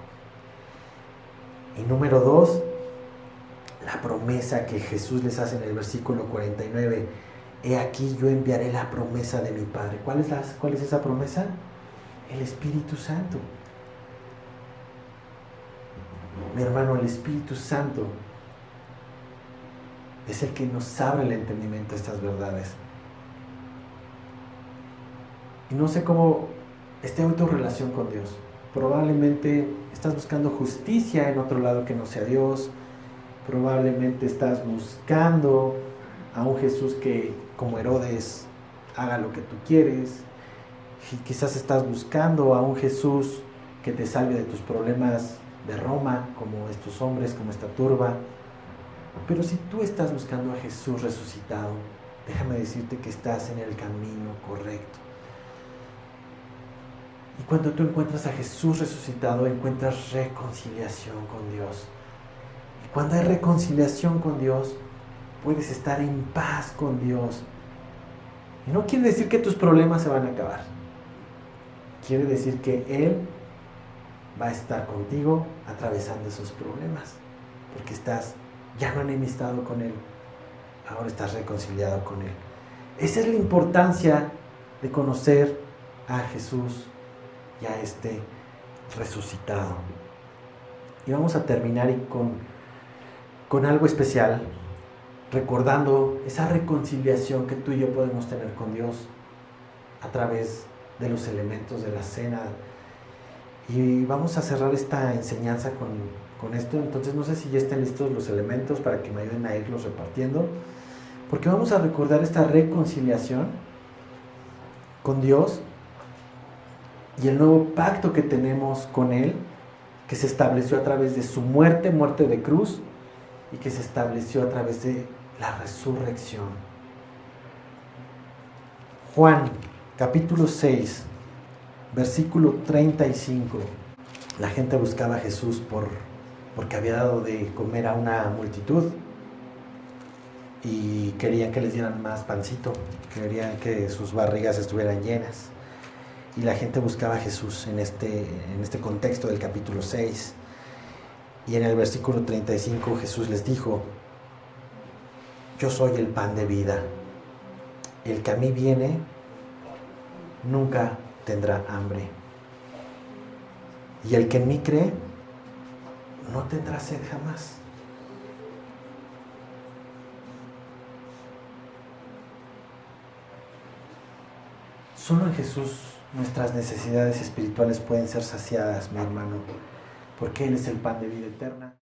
Y número dos, la promesa que Jesús les hace en el versículo 49. He aquí yo enviaré la promesa de mi Padre. ¿Cuál es esa promesa? El Espíritu Santo. Mi hermano, el Espíritu Santo es el que nos abre el entendimiento de estas verdades. Y no sé cómo esté hoy tu relación con Dios. Probablemente estás buscando justicia en otro lado que no sea Dios. Probablemente estás buscando a un Jesús que, como Herodes, haga lo que tú quieres. Y quizás estás buscando a un Jesús que te salve de tus problemas de Roma, como estos hombres, como esta turba. Pero si tú estás buscando a Jesús resucitado, déjame decirte que estás en el camino correcto. Y cuando tú encuentras a Jesús resucitado, encuentras reconciliación con Dios. Y cuando hay reconciliación con Dios, puedes estar en paz con Dios. Y no quiere decir que tus problemas se van a acabar. Quiere decir que Él va a estar contigo atravesando esos problemas. Porque estás ya no enemistado con Él, ahora estás reconciliado con Él. Esa es la importancia de conocer a Jesús y a este resucitado. Y vamos a terminar con algo especial, recordando esa reconciliación que tú y yo podemos tener con Dios a través de los elementos de la cena. Y vamos a cerrar esta enseñanza con esto. Entonces no sé si ya están listos los elementos para que me ayuden a irlos repartiendo, porque vamos a recordar esta reconciliación con Dios y el nuevo pacto que tenemos con Él, que se estableció a través de su muerte de cruz, y que se estableció a través de la resurrección. Juan capítulo 6, versículo 35. La gente buscaba a Jesús porque había dado de comer a una multitud y querían que les dieran más pancito, querían que sus barrigas estuvieran llenas. Y la gente buscaba a Jesús en este contexto del capítulo 6. Y en el versículo 35 Jesús les dijo: yo soy el pan de vida. El que a mí viene nunca tendrá hambre. Y el que en mí cree no tendrá sed jamás. Solo en Jesús nuestras necesidades espirituales pueden ser saciadas, mi hermano, porque Él es el pan de vida eterna.